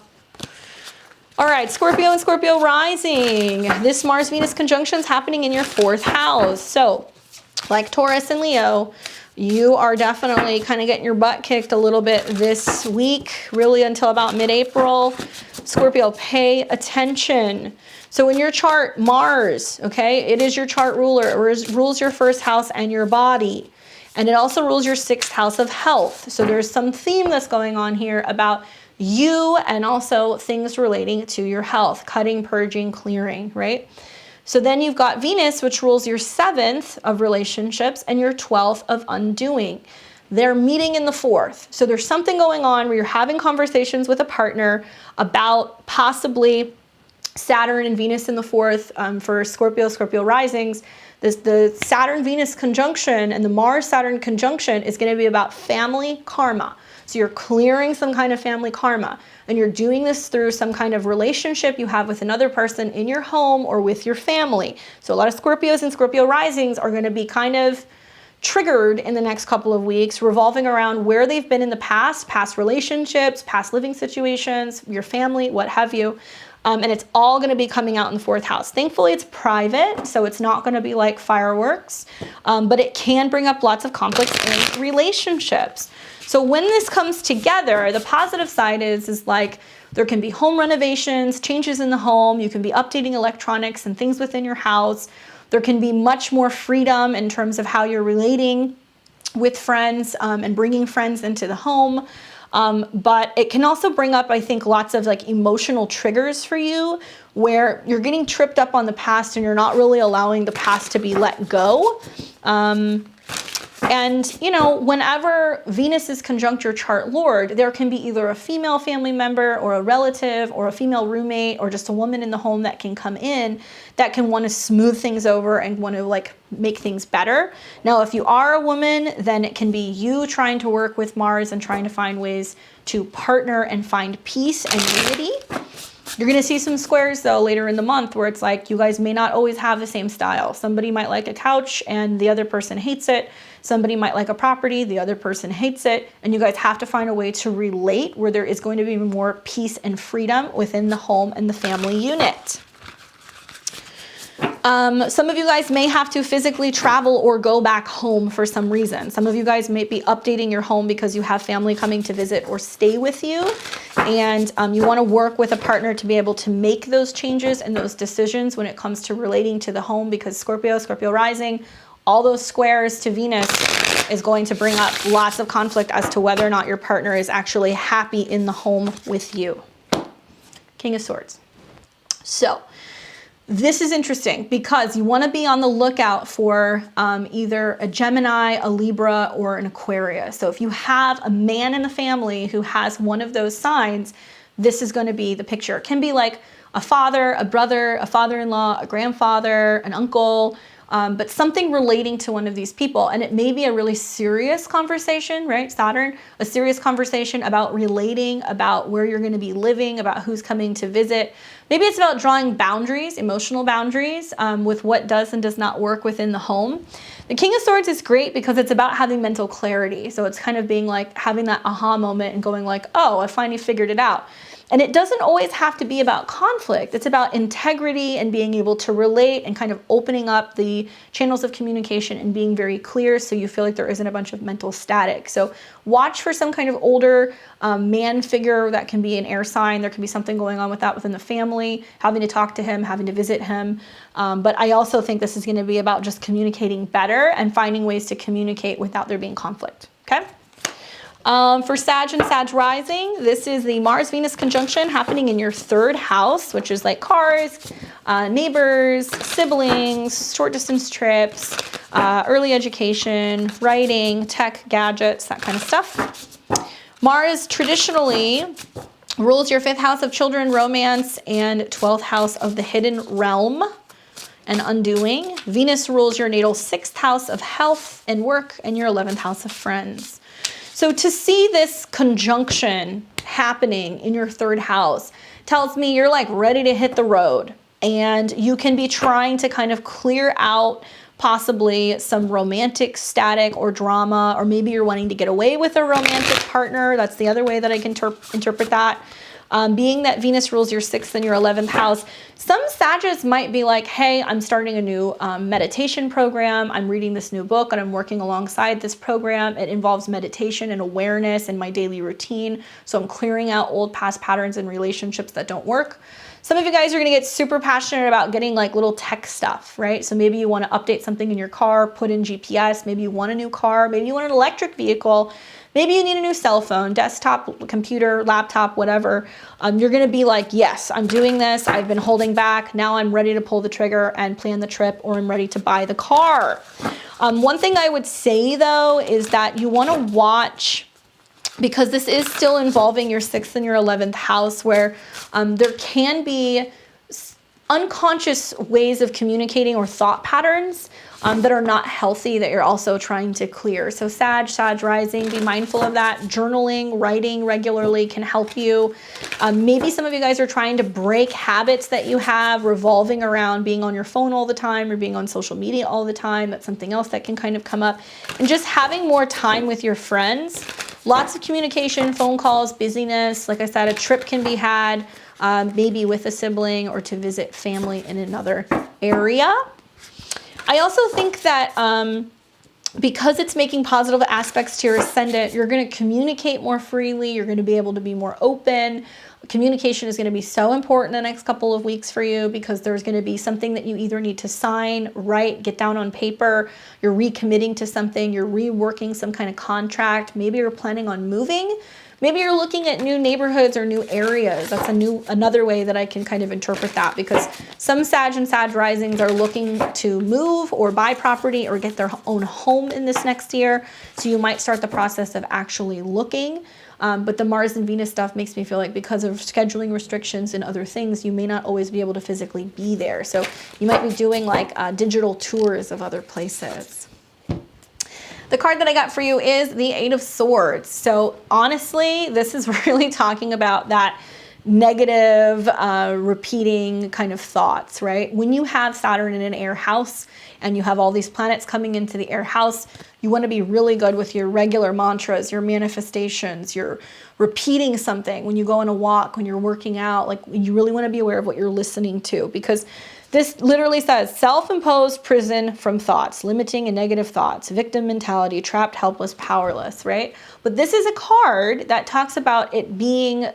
All right, Scorpio and Scorpio rising. This Mars-Venus conjunction is happening in your 4th house. So like Taurus and Leo, you are definitely kind of getting your butt kicked a little bit this week, really until about mid-April. Scorpio, pay attention. So in your chart, Mars, okay, it is your chart ruler. It rules your first house and your body. And it also rules your sixth house of health. So there's some theme that's going on here about you and also things relating to your health, cutting, purging, clearing, right? So then you've got Venus, which rules your 7th of relationships and your 12th of undoing. They're meeting in the 4th. So there's something going on where you're having conversations with a partner about possibly Saturn and Venus in the 4th for Scorpio risings. The Saturn-Venus conjunction and the Mars-Saturn conjunction is going to be about family karma. So you're clearing some kind of family karma, and you're doing this through some kind of relationship you have with another person in your home or with your family. So a lot of Scorpios and Scorpio risings are going to be kind of triggered in the next couple of weeks, revolving around where they've been in the past relationships, past living situations, your family, what have you. And it's all going to be coming out in the 4th house. Thankfully, it's private, so it's not going to be like fireworks, but it can bring up lots of conflicts in relationships. So when this comes together, the positive side is like there can be home renovations, changes in the home. You can be updating electronics and things within your house. There can be much more freedom in terms of how you're relating with friends and bringing friends into the home. But it can also bring up, I think, lots of like emotional triggers for you where you're getting tripped up on the past and you're not really allowing the past to be let go. And, you know, whenever Venus is conjunct your chart lord, there can be either a female family member or a relative or a female roommate or just a woman in the home that can come in that can want to smooth things over and want to like make things better. Now, if you are a woman, then it can be you trying to work with Mars and trying to find ways to partner and find peace and unity. You're going to see some squares, though, later in the month where it's like you guys may not always have the same style. Somebody might like a couch and the other person hates it. Somebody might like a property, the other person hates it. And you guys have to find a way to relate where there is going to be more peace and freedom within the home and the family unit. Some of you guys may have to physically travel or go back home for some reason. Some of you guys may be updating your home because you have family coming to visit or stay with you. And you want to work with a partner to be able to make those changes and those decisions when it comes to relating to the home, because Scorpio rising, all those squares to Venus is going to bring up lots of conflict as to whether or not your partner is actually happy in the home with you. King of Swords. So this is interesting because you want to be on the lookout for either a Gemini, a Libra, or an Aquarius. So if you have a man in the family who has one of those signs, this is going to be the picture. It can be like a father, a brother, a father-in-law, a grandfather, an uncle, but something relating to one of these people. And it may be a really serious conversation, right? Saturn, a serious conversation about relating, about where you're going to be living, about who's coming to visit. Maybe it's about drawing boundaries, emotional boundaries, with what does and does not work within the home. The King of Swords is great because it's about having mental clarity. So it's kind of being like having that aha moment and going like, oh, I finally figured it out. And it doesn't always have to be about conflict. It's about integrity and being able to relate and kind of opening up the channels of communication and being very clear so you feel like there isn't a bunch of mental static. So watch for some kind of older man figure that can be an air sign. There can be something going on with that within the family, having to talk to him, having to visit him. But I also think this is going to be about just communicating better and finding ways to communicate without there being conflict. Okay? For Sag and Sag rising, this is the Mars-Venus conjunction happening in your 3rd house, which is like cars, neighbors, siblings, short distance trips, early education, writing, tech, gadgets, that kind of stuff. Mars traditionally rules your 5th house of children, romance, and 12th house of the hidden realm and undoing. Venus rules your natal 6th house of health and work and your 11th house of friends. So to see this conjunction happening in your 3rd house tells me you're like ready to hit the road, and you can be trying to kind of clear out possibly some romantic static or drama, or maybe you're wanting to get away with a romantic partner. That's the other way that I can interpret that. Being that Venus rules your 6th and your 11th house, some Sagittarius might be like, hey, I'm starting a new meditation program. I'm reading this new book and I'm working alongside this program. It involves meditation and awareness in my daily routine. So I'm clearing out old past patterns and relationships that don't work. Some of you guys are going to get super passionate about getting like little tech stuff, right? So maybe you want to update something in your car, put in GPS. Maybe you want a new car. Maybe you want an electric vehicle. Maybe you need a new cell phone, desktop, computer, laptop, whatever. You're going to be like, yes, I'm doing this. I've been holding back. Now I'm ready to pull the trigger and plan the trip, or I'm ready to buy the car. One thing I would say though is that you want to watch, because this is still involving your 6th and your 11th house, where there can be unconscious ways of communicating or thought patterns that are not healthy that you're also trying to clear. So Sag rising, be mindful of that. Journaling, writing regularly can help you. Maybe some of you guys are trying to break habits that you have revolving around being on your phone all the time or being on social media all the time. That's something else that can kind of come up. And just having more time with your friends. Lots of communication, phone calls, busyness. Like I said, a trip can be had, maybe with a sibling or to visit family in another area. I also think that because it's making positive aspects to your ascendant, you're going to communicate more freely. You're going to be able to be more open. Communication is going to be so important the next couple of weeks for you, because there's going to be something that you either need to sign, write, get down on paper. You're recommitting to something. You're reworking some kind of contract. Maybe you're planning on moving. Maybe you're looking at new neighborhoods or new areas. That's another way that I can kind of interpret that, because some Sag and Sag risings are looking to move or buy property or get their own home in this next year. So you might start the process of actually looking. But the Mars and Venus stuff makes me feel like, because of scheduling restrictions and other things, you may not always be able to physically be there. So you might be doing like digital tours of other places. The card that I got for you is the 8 of Swords. So honestly, this is really talking about that negative, repeating kind of thoughts, right? When you have Saturn in an air house and you have all these planets coming into the air house, you want to be really good with your regular mantras, your manifestations, your repeating something when you go on a walk, when you're working out. Like, you really want to be aware of what you're listening to, because this literally says self-imposed prison from thoughts, limiting and negative thoughts, victim mentality, trapped, helpless, powerless, right? But this is a card that talks about it being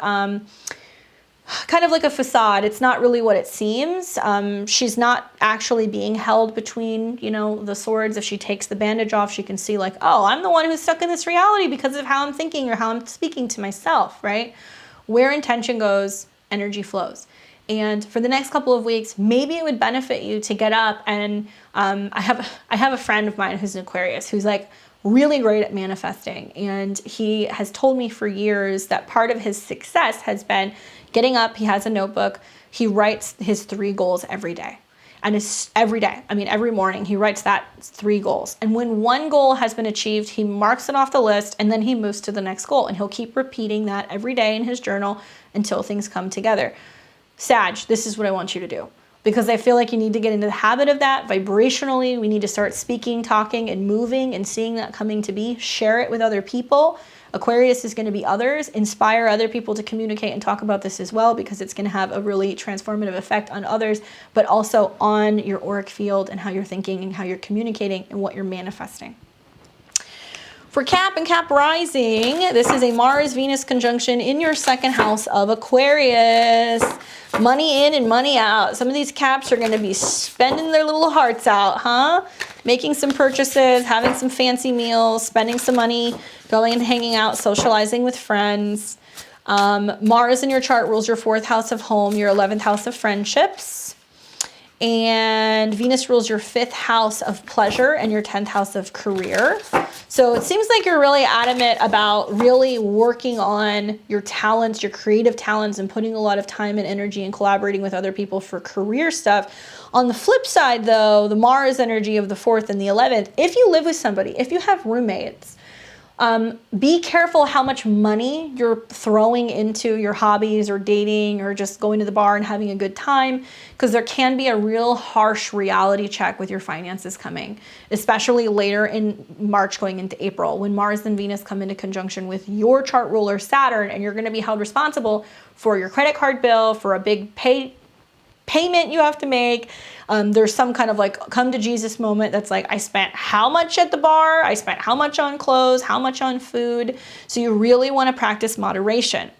kind of like a facade. It's not really what it seems. She's not actually being held between, the swords. If she takes the bandage off, she can see like, oh, I'm the one who's stuck in this reality because of how I'm thinking or how I'm speaking to myself, right? Where intention goes, energy flows. And for the next couple of weeks, maybe it would benefit you to get up and I have a friend of mine who's an Aquarius who's like really great at manifesting. And he has told me for years that part of his success has been getting up. He has a notebook. He writes his 3 goals every day. And it's every day. I mean, every morning he writes that 3 goals. And when one goal has been achieved, he marks it off the list and then he moves to the next goal. And he'll keep repeating that every day in his journal until things come together. Sag, this is what I want you to do, because I feel like you need to get into the habit of that vibrationally. We need to start speaking, talking, and moving and seeing that coming to be. Share it with other people. Aquarius is going to be others. Inspire other people to communicate and talk about this as well, because it's going to have a really transformative effect on others, but also on your auric field and how you're thinking and how you're communicating and what you're manifesting. For Cap and Cap rising, this is a Mars-Venus conjunction in your 2nd house of Aquarius. Money in and money out. Some of these Caps are going to be spending their little hearts out, huh? Making some purchases, having some fancy meals, spending some money, going and hanging out, socializing with friends. Mars in your chart rules your 4th house of home, your 11th house of friendships. And Venus rules your 5th house of pleasure and your 10th house of career. So it seems like you're really adamant about really working on your talents, your creative talents, and putting a lot of time and energy and collaborating with other people for career stuff. On the flip side, though, the Mars energy of the 4th and the 11th, if you live with somebody, if you have roommates, Be careful how much money you're throwing into your hobbies or dating or just going to the bar and having a good time, because there can be a real harsh reality check with your finances coming, especially later in March going into April, when Mars and Venus come into conjunction with your chart ruler Saturn, and you're going to be held responsible for your credit card bill, for a big payment you have to make. There's some kind of like come to Jesus moment that's like, I spent how much at the bar? I spent how much on clothes? How much on food? So you really want to practice moderation.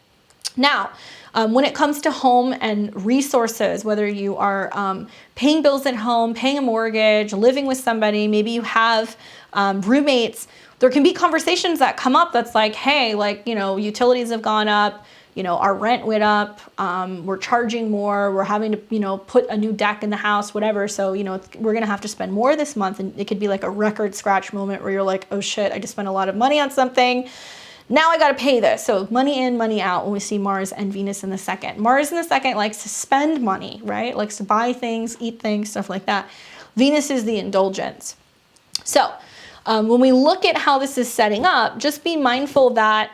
Now, when it comes to home and resources, whether you are paying bills at home, paying a mortgage, living with somebody, maybe you have roommates, there can be conversations that come up that's like, hey, like, utilities have gone up. Our rent went up, we're charging more, we're having to, put a new deck in the house, whatever. So, we're going to have to spend more this month. And it could be like a record scratch moment where you're like, oh shit, I just spent a lot of money on something. Now I got to pay this. So money in, money out when we see Mars and Venus in the second. Mars in the second likes to spend money, right? Likes to buy things, eat things, stuff like that. Venus is the indulgence. So when we look at how this is setting up, just be mindful that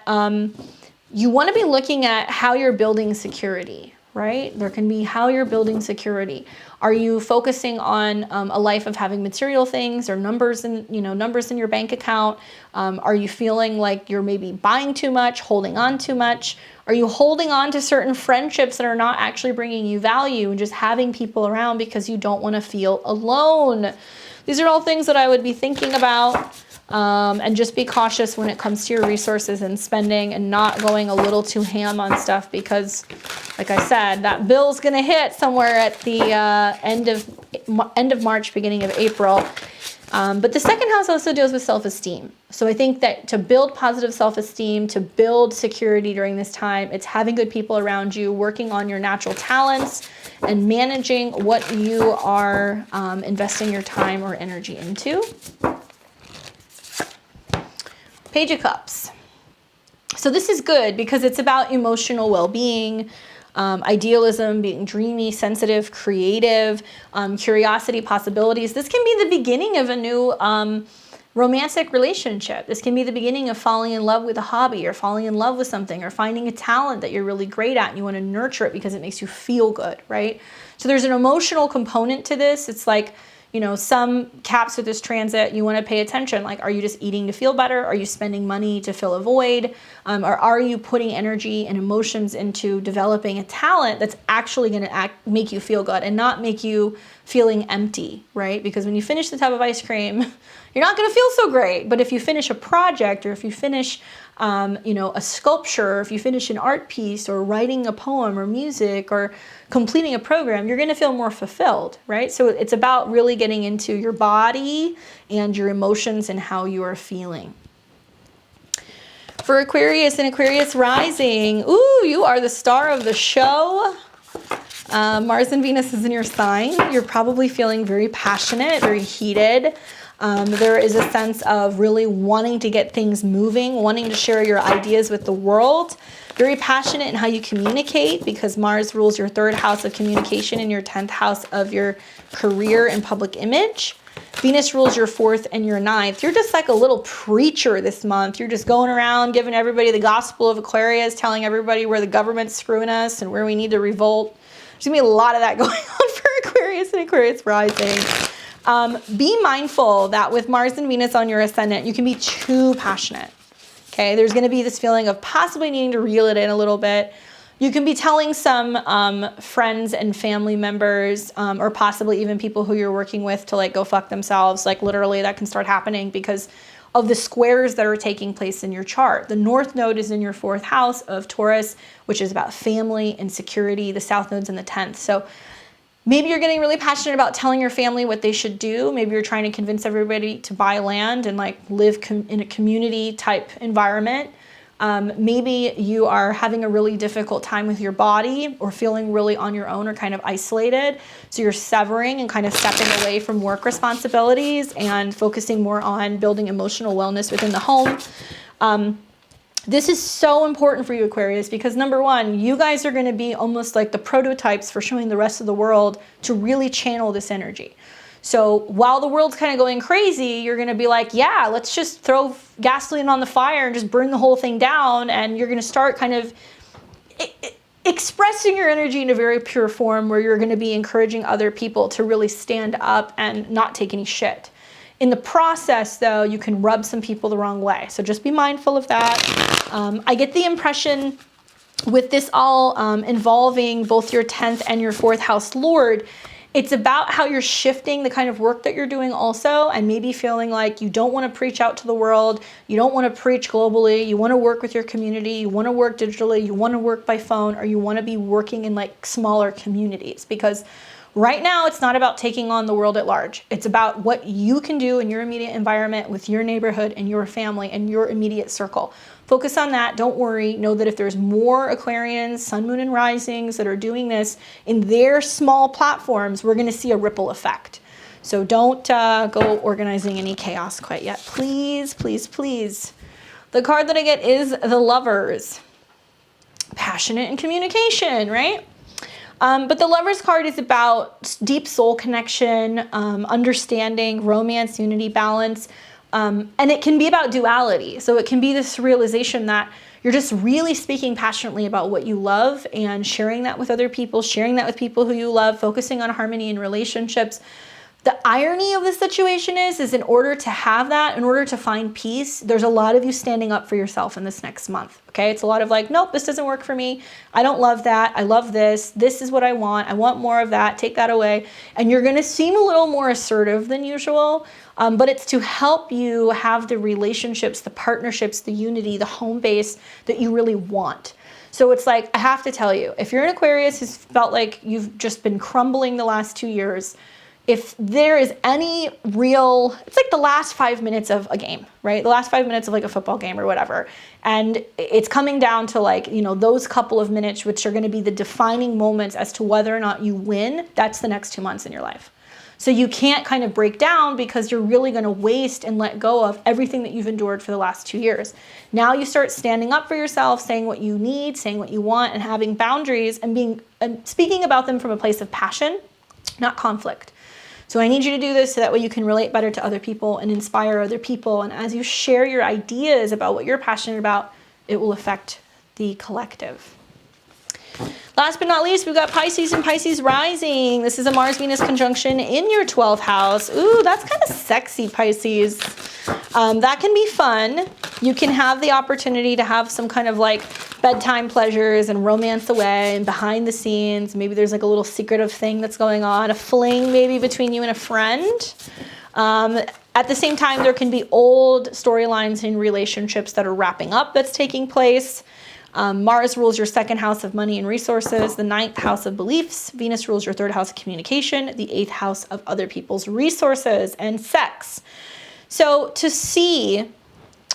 you want to be looking at how you're building security, right? There can be how you're building security. Are you focusing on a life of having material things or numbers in your bank account? Are you feeling like you're maybe buying too much, holding on too much? Are you holding on to certain friendships that are not actually bringing you value and just having people around because you don't want to feel alone? These are all things that I would be thinking about. And just be cautious when it comes to your resources and spending, and not going a little too ham on stuff, because like I said, that bill's going to hit somewhere at the end of March, beginning of April. But the second house also deals with self-esteem. So I think that to build positive self-esteem, to build security during this time, it's having good people around you, working on your natural talents, and managing what you are investing your time or energy into. Page of Cups. So this is good because it's about emotional well-being, idealism, being dreamy, sensitive, creative, curiosity, possibilities. This can be the beginning of a new romantic relationship. This can be the beginning of falling in love with a hobby, or falling in love with something, or finding a talent that you're really great at and you want to nurture it because it makes you feel good, right? So there's an emotional component to this. It's like, some caps with this transit, you want to pay attention. Like, are you just eating to feel better? Are you spending money to fill a void? Or are you putting energy and emotions into developing a talent that's actually going to make you feel good and not make you feeling empty, right? Because when you finish the tub of ice cream, you're not going to feel so great. But if you finish a project, or if you finish, a sculpture, or if you finish an art piece, or writing a poem or music, or completing a program, you're going to feel more fulfilled, right? So it's about really getting into your body and your emotions and how you are feeling. For Aquarius and Aquarius rising, ooh, you are the star of the show. Mars and Venus is in your sign. You're probably feeling very passionate, very heated. There is a sense of really wanting to get things moving, wanting to share your ideas with the world. Very passionate in how you communicate, because Mars rules your 3rd house of communication and your 10th house of your career and public image. Venus rules your 4th and your 9th. You're just like a little preacher this month. You're just going around giving everybody the gospel of Aquarius, telling everybody where the government's screwing us and where we need to revolt. There's going to be a lot of that going on for Aquarius and Aquarius rising. Be mindful that with Mars and Venus on your ascendant, you can be too passionate. Okay, there's going to be this feeling of possibly needing to reel it in a little bit. You can be telling some friends and family members, or possibly even people who you're working with, to like go fuck themselves. Like literally, that can start happening because of the squares that are taking place in your chart. The North Node is in your 4th house of Taurus, which is about family and security. The South Node's in the 10th. So maybe you're getting really passionate about telling your family what they should do. Maybe you're trying to convince everybody to buy land and like live in a community type environment. Maybe you are having a really difficult time with your body, or feeling really on your own, or kind of isolated. So you're severing and kind of stepping away from work responsibilities and focusing more on building emotional wellness within the home. This is so important for you, Aquarius, because number one, you guys are going to be almost like the prototypes for showing the rest of the world to really channel this energy. So while the world's kind of going crazy, you're going to be like, yeah, let's just throw gasoline on the fire and just burn the whole thing down. And you're going to start kind of expressing your energy in a very pure form, where you're going to be encouraging other people to really stand up and not take any shit. In the process, though, you can rub some people the wrong way. So just be mindful of that. I get the impression with this all involving both your 10th and your 4th house Lord, it's about how you're shifting the kind of work that you're doing also, and maybe feeling like you don't want to preach out to the world, you don't want to preach globally, you want to work with your community, you want to work digitally, you want to work by phone, or you want to be working in like smaller communities. Because right now it's not about taking on the world at large. It's about what you can do in your immediate environment with your neighborhood and your family and your immediate circle. Focus on that. Don't worry. Know that if there's more Aquarians, sun, moon, and risings that are doing this in their small platforms, we're going to see a ripple effect. So don't go organizing any chaos quite yet. Please, please, please. The card that I get is the Lovers. Passionate and communication, right? But the Lovers card is about deep soul connection, understanding, romance, unity, balance. And it can be about duality. So it can be this realization that you're just really speaking passionately about what you love and sharing that with other people, sharing that with people who you love, focusing on harmony in relationships. The irony of the situation is in order to have that, in order to find peace, there's a lot of you standing up for yourself in this next month. Okay. It's a lot of like, nope, this doesn't work for me. I don't love that. I love this. This is what I want. I want more of that. Take that away. And you're going to seem a little more assertive than usual. But it's to help you have the relationships, the partnerships, the unity, the home base that you really want. So it's like, I have to tell you, if you're an Aquarius who's felt like you've just been crumbling the last 2 years, if there is any real, it's like the last 5 minutes of a game, right? The last 5 minutes of like a football game or whatever. And it's coming down to like, you know, those couple of minutes, which are going to be the defining moments as to whether or not you win. That's the next 2 months in your life. So you can't kind of break down because you're really going to waste and let go of everything that you've endured for the last 2 years. Now you start standing up for yourself, saying what you need, saying what you want, and having boundaries and speaking about them from a place of passion, not conflict. So I need you to do this so that way you can relate better to other people and inspire other people. And as you share your ideas about what you're passionate about, it will affect the collective. Last but not least, we've got Pisces and Pisces rising. This is a Mars-Venus conjunction in your 12th house. Ooh, that's kind of sexy, Pisces. That can be fun. You can have the opportunity to have some kind of like bedtime pleasures and romance away and behind the scenes. Maybe there's like a little secretive thing that's going on, a fling maybe between you and a friend. At the same time, there can be old storylines in relationships that are wrapping up that's taking place. Mars rules your 2nd house of money and resources, the 9th house of beliefs. Venus rules your 3rd house of communication, the 8th house of other people's resources and sex. So to see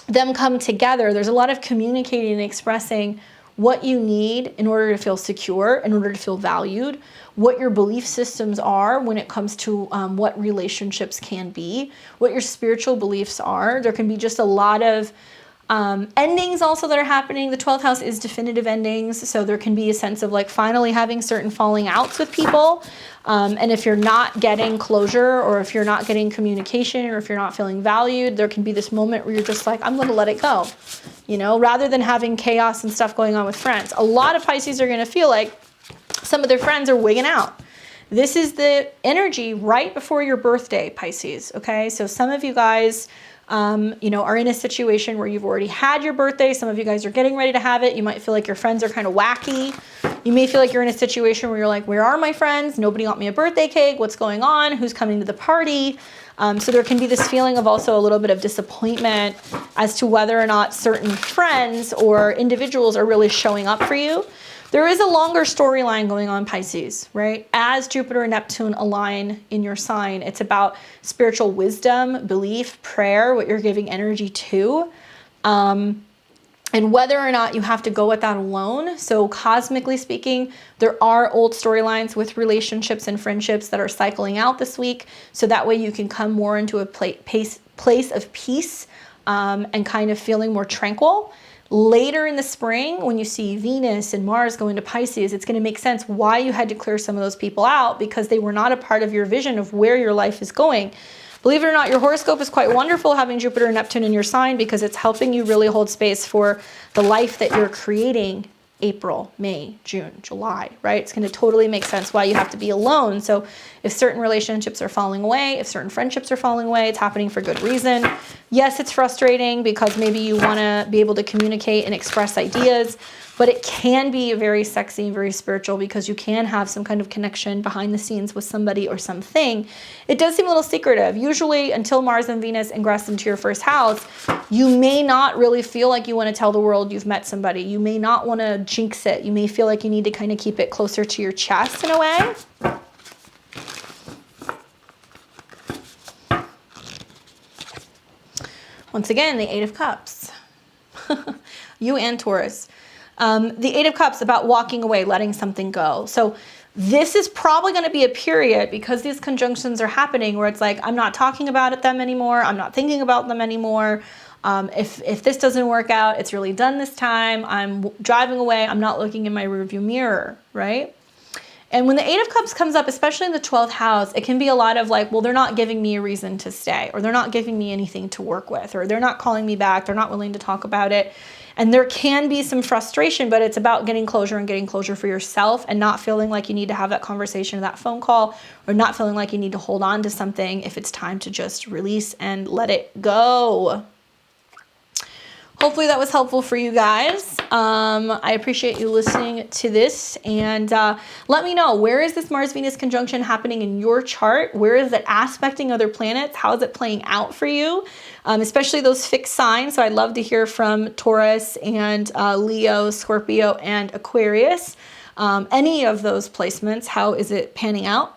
them come together, there's a lot of communicating and expressing what you need in order to feel secure, in order to feel valued, what your belief systems are when it comes to what relationships can be, what your spiritual beliefs are. There can be just a lot of endings also that are happening. The 12th house is definitive endings. So there can be a sense of like finally having certain falling outs with people. And if you're not getting closure, or if you're not getting communication, or if you're not feeling valued, there can be this moment where you're just like, I'm going to let it go, you know, rather than having chaos and stuff going on with friends. A lot of Pisces are going to feel like some of their friends are wigging out. This is the energy right before your birthday, Pisces. Okay. So some of you guys, you know, are in a situation where you've already had your birthday. Some of you guys are getting ready to have it. You might feel like your friends are kind of wacky. You may feel like you're in a situation where you're like, where are my friends? Nobody got me a birthday cake. What's going on? Who's coming to the party? So there can be this feeling of also a little bit of disappointment as to whether or not certain friends or individuals are really showing up for you. There is a longer storyline going on, Pisces, right? As Jupiter and Neptune align in your sign, it's about spiritual wisdom, belief, prayer, what you're giving energy to, and whether or not you have to go at that alone. So cosmically speaking, there are old storylines with relationships and friendships that are cycling out this week. So that way you can come more into a place of peace and kind of feeling more tranquil. Later in the spring, when you see Venus and Mars going to Pisces, it's going to make sense why you had to clear some of those people out, because they were not a part of your vision of where your life is going. Believe it or not, your horoscope is quite wonderful having Jupiter and Neptune in your sign, because it's helping you really hold space for the life that you're creating April, May, June, July, right? It's going to totally make sense why you have to be alone. So if certain relationships are falling away, if certain friendships are falling away, it's happening for good reason. Yes, it's frustrating because maybe you want to be able to communicate and express ideas, but it can be very sexy and very spiritual, because you can have some kind of connection behind the scenes with somebody or something. It does seem a little secretive. Usually until Mars and Venus ingress into your first house, you may not really feel like you want to tell the world you've met somebody. You may not want to jinx it. You may feel like you need to kind of keep it closer to your chest in a way. Once again, the Eight of Cups. You and Taurus. The Eight of Cups, about walking away, letting something go. So this is probably going to be a period, because these conjunctions are happening, where it's like, I'm not talking about them anymore. I'm not thinking about them anymore. If this doesn't work out, it's really done this time. I'm driving away. I'm not looking in my rearview mirror, right? And when the Eight of Cups comes up, especially in the 12th house, it can be a lot of like, well, they're not giving me a reason to stay, or they're not giving me anything to work with, or they're not calling me back. They're not willing to talk about it. And there can be some frustration, but it's about getting closure, and getting closure for yourself, and not feeling like you need to have that conversation or that phone call, or not feeling like you need to hold on to something if it's time to just release and let it go. Hopefully that was helpful for you guys. I appreciate you listening to this, and let me know, where is this Mars-Venus conjunction happening in your chart? Where is it aspecting other planets? How is it playing out for you? Especially those fixed signs. So I'd love to hear from Taurus and Leo, Scorpio, and Aquarius. Any of those placements, how is it panning out?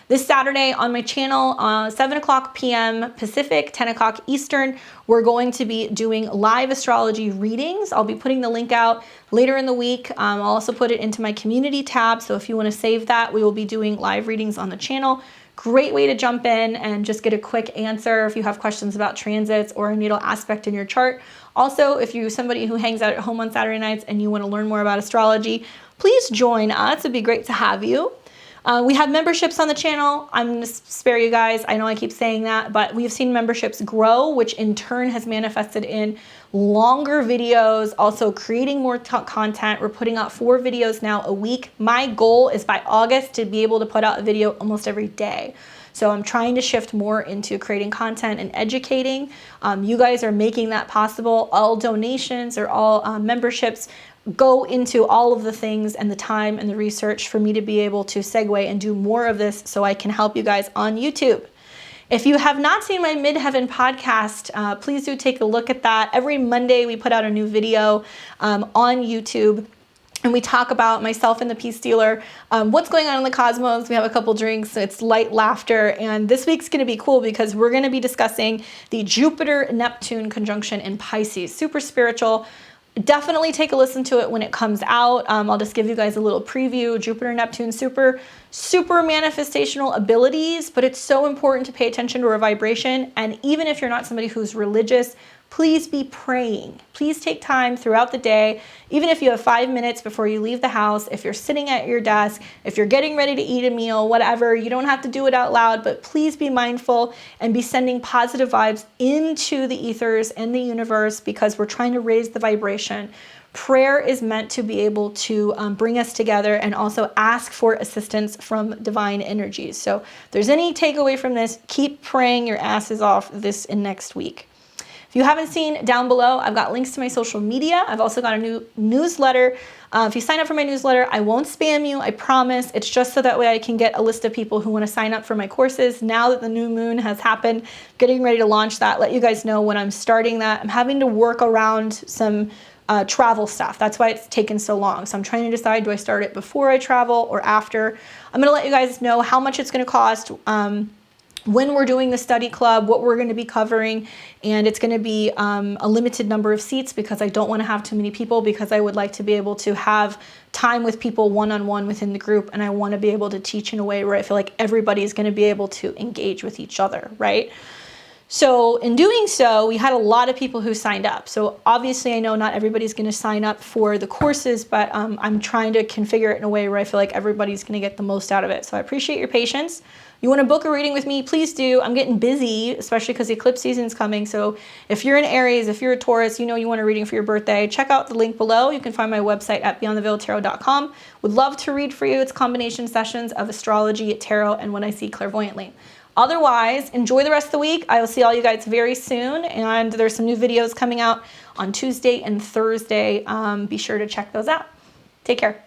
This Saturday on my channel, 7 o'clock p.m. Pacific, 10 o'clock Eastern, we're going to be doing live astrology readings. I'll be putting the link out later in the week. I'll also put it into my community tab. So if you want to save that, we will be doing live readings on the channel. Great way to jump in and just get a quick answer if you have questions about transits or a natal aspect in your chart. Also, if you're somebody who hangs out at home on Saturday nights and you want to learn more about astrology, please join us. It'd be great to have you. We have memberships on the channel. I'm going to spare you guys. I know I keep saying that, but we've seen memberships grow, which in turn has manifested in longer videos, also creating more content. We're putting out 4 videos now a week. My goal is by August to be able to put out a video almost every day. So I'm trying to shift more into creating content and educating. You guys are making that possible. All donations or all memberships go into all of the things and the time and the research for me to be able to segue and do more of this so I can help you guys on YouTube. If you have not seen my Midheaven podcast, please do take a look at that. Every Monday we put out a new video on YouTube, and we talk about, myself and the Peace Dealer, what's going on in the cosmos. We have a couple drinks, it's light laughter, and this week's gonna be cool because we're gonna be discussing the Jupiter-Neptune conjunction in Pisces. Super spiritual. Definitely take a listen to it when it comes out. I'll just give you guys a little preview. Jupiter, Neptune, super manifestational abilities, but it's so important to pay attention to our vibration. And even if you're not somebody who's religious, please be praying. Please take time throughout the day, even if you have 5 minutes before you leave the house, if you're sitting at your desk, if you're getting ready to eat a meal, whatever, you don't have to do it out loud, but please be mindful and be sending positive vibes into the ethers and the universe, because we're trying to raise the vibration. Prayer is meant to be able to bring us together and also ask for assistance from divine energies. So if there's any takeaway from this, keep praying your asses off this and next week. If you haven't seen, down below, I've got links to my social media. I've also got a new newsletter. If you sign up for my newsletter, I won't spam you, I promise. It's just so that way I can get a list of people who want to sign up for my courses. Now that the new moon has happened, getting ready to launch that, let you guys know when I'm starting that. I'm having to work around some travel stuff. That's why it's taken so long. So I'm trying to decide, do I start it before I travel or after? I'm going to let you guys know how much it's going to cost, when we're doing the study club, what we're going to be covering, and it's going to be a limited number of seats because I don't want to have too many people, because I would like to be able to have time with people one-on-one within the group, and I want to be able to teach in a way where I feel like everybody's going to be able to engage with each other, right? So in doing so, we had a lot of people who signed up. So obviously I know not everybody's going to sign up for the courses, but I'm trying to configure it in a way where I feel like everybody's going to get the most out of it. So I appreciate your patience. You want to book a reading with me, please do. I'm getting busy, especially because the eclipse season is coming. So if you're an Aries, if you're a Taurus, you know you want a reading for your birthday, check out the link below. You can find my website at beyondtheveiltarot.com. Would love to read for you. It's combination sessions of astrology, tarot, and what I see clairvoyantly. Otherwise, enjoy the rest of the week. I will see all you guys very soon. And there's some new videos coming out on Tuesday and Thursday. Be sure to check those out. Take care.